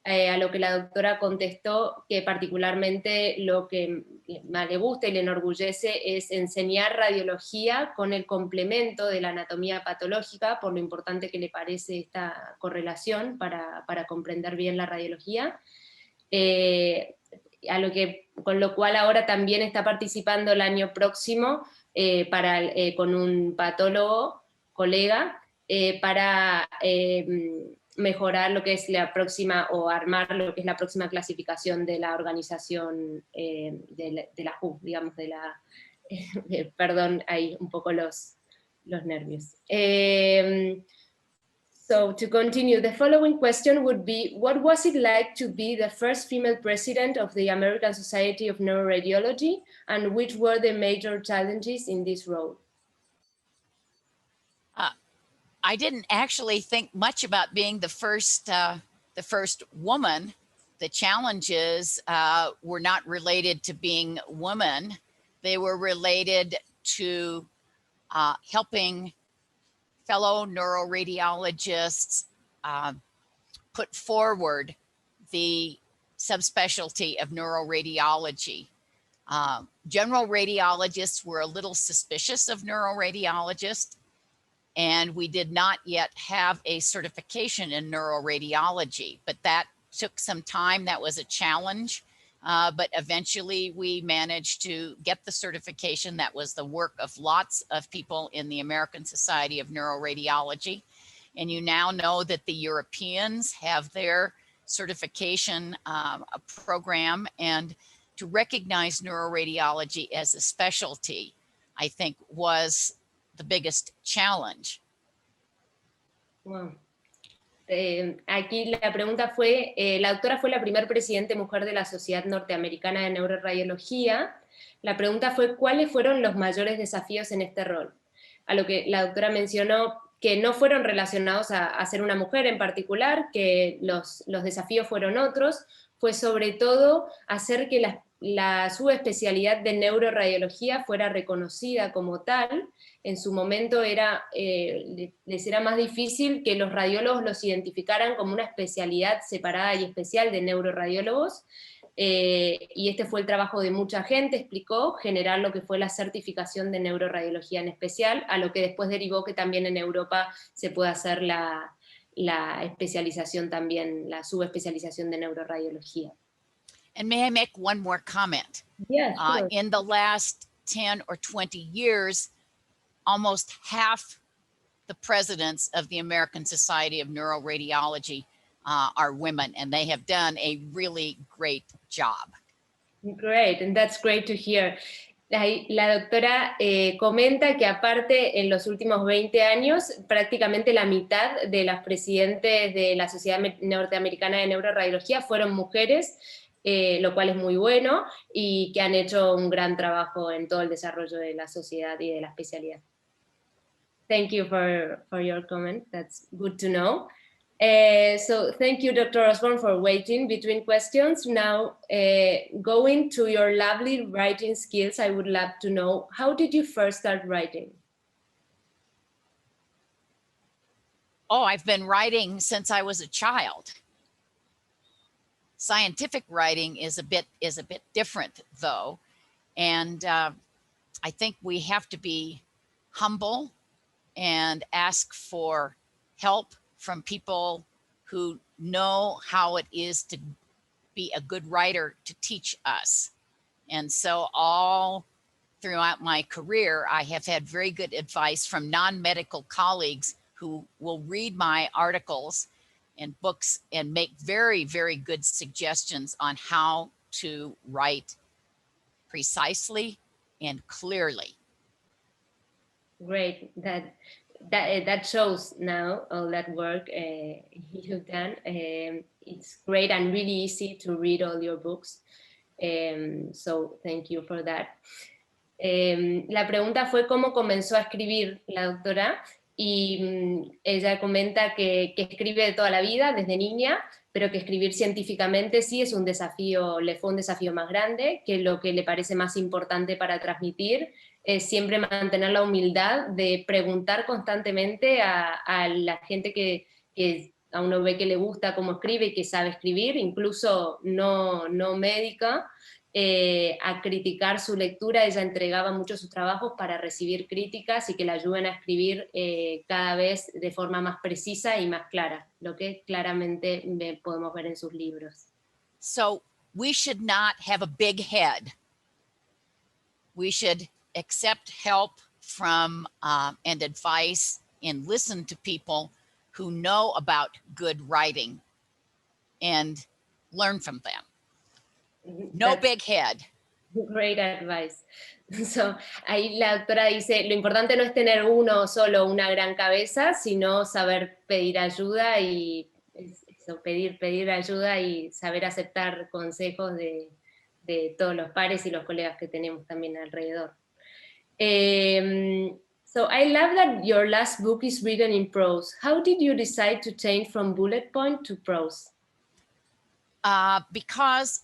a lo que la doctora contestó que particularmente lo que más le gusta y le enorgullece es enseñar radiología con el complemento de la anatomía patológica, por lo importante que le parece esta correlación para comprender bien la radiología, con lo cual ahora también está participando el año próximo con un patólogo colega para mejorar lo que es la próxima, o armar lo que es la próxima clasificación de la organización de la WHO, digamos, perdón, ahí un poco los nervios. So to continue, the following question would be, what was it like to be the first female president of the American Society of Neuroradiology, and which were the major challenges in this role? I didn't actually think much about being the first woman. The challenges were not related to being woman. They were related to helping fellow neuroradiologists put forward the subspecialty of neuroradiology. General radiologists were a little suspicious of neuroradiologists, and we did not yet have a certification in neuroradiology, but that took some time. That was a challenge, but eventually we managed to get the certification. That was the work of lots of people in the American Society of Neuroradiology. And you now know that the Europeans have their certification program, and to recognize neuroradiology as a specialty, I think, was the biggest challenge. Wow. Aquí la pregunta fue, la doctora fue la primera presidente mujer de la Sociedad Norteamericana de Neuroradiología. La pregunta fue, ¿cuáles fueron los mayores desafíos en este rol? A lo que la doctora mencionó que no fueron relacionados a ser una mujer en particular, que los desafíos fueron otros, fue sobre todo hacer que la subespecialidad de neuroradiología fuera reconocida como tal. En su momento les era más difícil que los radiólogos los identificaran como una especialidad separada y especial de neuroradiólogos, y este fue el trabajo de mucha gente, explicó, generar lo que fue la certificación de neuroradiología en especial, a lo que después derivó que también en Europa se puede hacer la especialización también, la subespecialización de neuroradiología. And may I make one more comment? Yes, sure. In the last 10 or 20 years, almost half the presidents of the American Society of Neuroradiology are women, and they have done a really great job. Great, and that's great to hear. La doctora comenta que aparte en los últimos 20 años, prácticamente la mitad de las presidentes de la Sociedad Norteamericana de Neuroradiología fueron mujeres, lo cual es muy bueno, y que han hecho un gran trabajo en todo el desarrollo de la sociedad y de la especialidad. Thank you for your comment. That's good to know. So thank you, Dr. Osborne, for waiting between questions. Now, going to your lovely writing skills, I would love to know, how did you first start writing? Oh, I've been writing since I was a child. Scientific writing is a bit different, though, and I think we have to be humble and ask for help from people who know how it is to be a good writer to teach us. And so all throughout my career, I have had very good advice from non-medical colleagues who will read my articles and books and make very, very good suggestions on how to write precisely and clearly. Great. That shows now all that work you've done. It's great and really easy to read all your books. So thank you for that. La pregunta fue cómo comenzó a escribir la doctora, y ella comenta que escribe de toda la vida, desde niña, pero que escribir científicamente sí es un desafío, le fue un desafío más grande, que lo que le parece más importante para transmitir es siempre mantener la humildad de preguntar constantemente a la gente que a uno ve que le gusta cómo escribe y que sabe escribir, incluso no médica, a criticar su lectura. Ella entregaba mucho sus trabajos para recibir críticas y que la ayuden a escribir cada vez de forma más precisa y más clara, lo que claramente podemos ver en sus libros. So we should not have a big head. We should accept help from and advice and listen to people who know about good writing and learn from them. No big head. Great advice. So, ahí la doctora dice, lo importante no es tener solo una gran cabeza, sino saber pedir ayuda y pedir ayuda y saber aceptar consejos de todos los pares y los colegas que tenemos también alrededor. So I love that your last book is written in prose. How did you decide to change from bullet point to prose? Because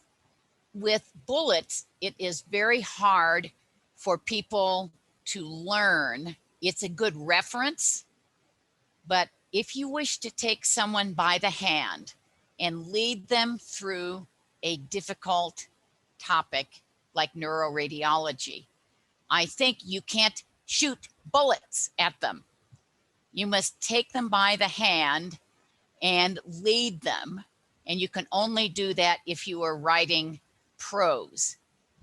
with bullets, it is very hard for people to learn. It's a good reference, but if you wish to take someone by the hand and lead them through a difficult topic like neuroradiology, I think you can't shoot bullets at them. You must take them by the hand and lead them. And you can only do that if you are writing prose.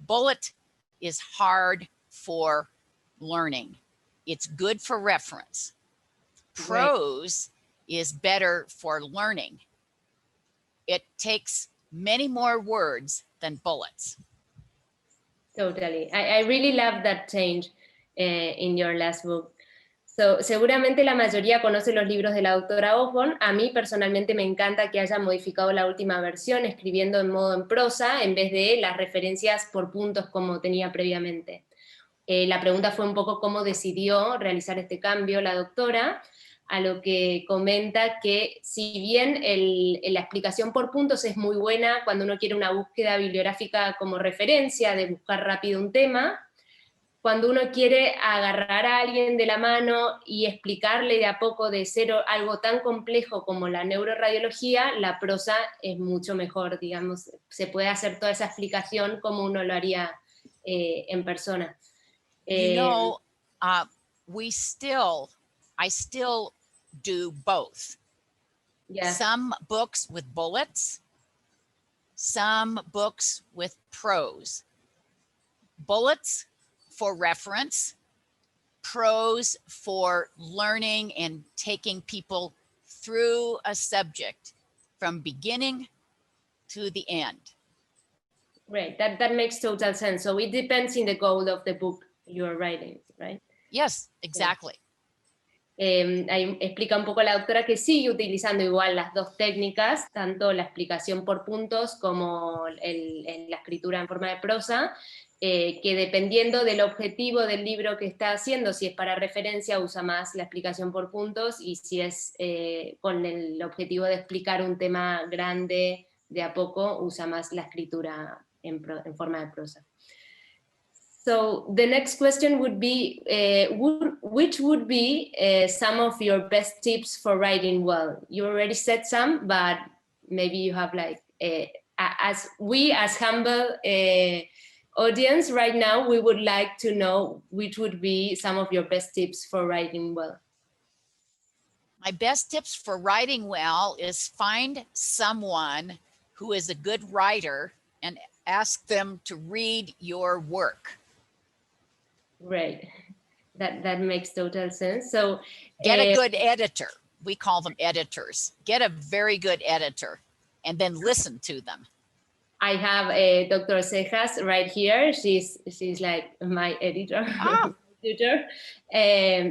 Bullet is hard for learning. It's good for reference. Prose is better for learning. It takes many more words than bullets. Totally. I really love that change in your last book. So, seguramente la mayoría conoce los libros de la doctora Osborne. A mí personalmente me encanta que haya modificado la última versión, escribiendo en modo en prosa, en vez de las referencias por puntos como tenía previamente. La pregunta fue un poco cómo decidió realizar este cambio la doctora, a lo que comenta que si bien la explicación por puntos es muy buena cuando uno quiere una búsqueda bibliográfica como referencia, de buscar rápido un tema, cuando uno quiere agarrar a alguien de la mano y explicarle de a poco de cero algo tan complejo como la neuroradiología, la prosa es mucho mejor, digamos, se puede hacer toda esa explicación como uno lo haría en persona. You know, I still do both. Yeah. Some books with bullets, some books with prose. Bullets for reference, prose for learning and taking people through a subject from beginning to the end. Great, that makes total sense. So it depends in the goal of the book you're writing, right? Yes, exactly. Ahí explica un poco la doctora que sigue utilizando igual las dos técnicas, tanto la explicación por puntos como la escritura en forma de prosa, que dependiendo del objetivo del libro que está haciendo, si es para referencia usa más la explicación por puntos, y si es con el objetivo de explicar un tema grande de a poco, usa más la escritura en forma de prosa. So the next question would be, which would be some of your best tips for writing well? You already said some, but maybe you have like, as humble audience right now, we would like to know which would be some of your best tips for writing well. My best tips for writing well is find someone who is a good writer and ask them to read your work. Right, that makes total sense. So get a good editor. We call them editors. Get a very good editor and then listen to them. I have Dr. Cejas right here. She's like my editor. Tutor.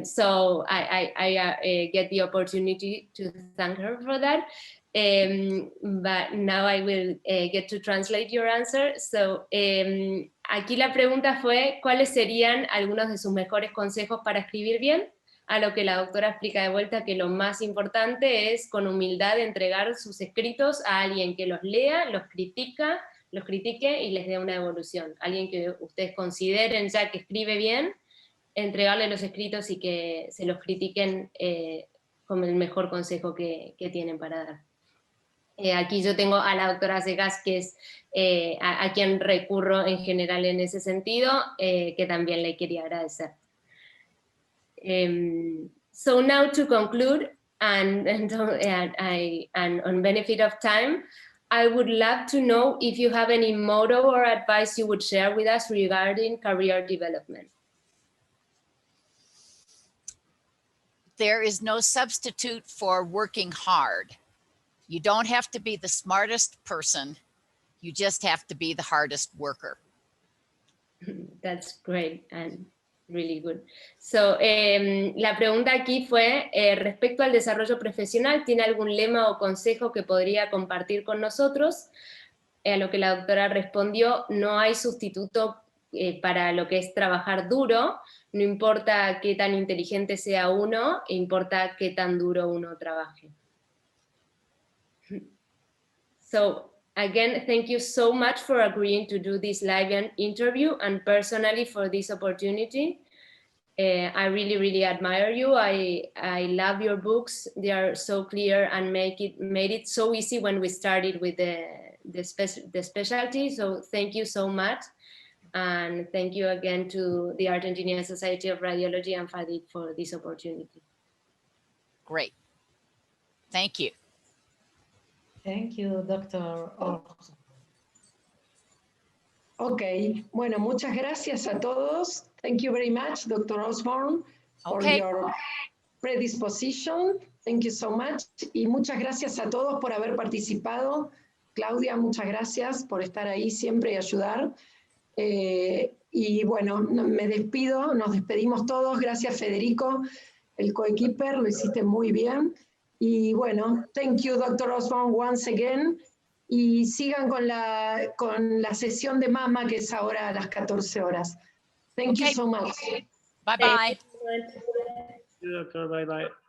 So I get the opportunity to thank her for that. But now I will get to translate your answer. So aquí la pregunta fue, ¿cuáles serían algunos de sus mejores consejos para escribir bien? A lo que la doctora explica de vuelta que lo más importante es con humildad entregar sus escritos a alguien que los lea, los critique y les dé una evolución. Alguien que ustedes consideren ya que escribe bien, entregarle los escritos y que se los critiquen como el mejor consejo que tienen para dar. Aquí yo tengo a la doctora Cejas, que es a quien recurro en general en ese sentido, que también le quería agradecer. So now to conclude, and on benefit of time, I would love to know if you have any motto or advice you would share with us regarding career development. There is no substitute for working hard. You don't have to be the smartest person. You just have to be the hardest worker. That's great and really good. So, la pregunta aquí fue, respecto al desarrollo profesional, ¿tiene algún lema o consejo que podría compartir con nosotros? A lo que la doctora respondió, no hay sustituto para lo que es trabajar duro. No importa qué tan inteligente sea uno, importa qué tan duro uno trabaje. So, again, thank you so much for agreeing to do this live interview and personally for this opportunity. I really, really admire you. I love your books. They are so clear and made it so easy when we started with the specialty. So thank you so much. And thank you again to the Argentinian Society of Radiology and FADIT for this opportunity. Great. Thank you. Thank you, Dr. Osborne. Ok, bueno, muchas gracias a todos. Thank you very much, Dr. Osborne, for your predisposition. Thank you so much. Y muchas gracias a todos por haber participado. Claudia, muchas gracias por estar ahí siempre y ayudar. Y bueno, me despido, nos despedimos todos. Gracias, Federico, el coequiper, lo hiciste muy bien. Y bueno, thank you, Dr. Osborne, once again. Y sigan con la sesión de mama, que es ahora a las 14 horas. Thank you so much. Bye-bye. Doctor, bye-bye.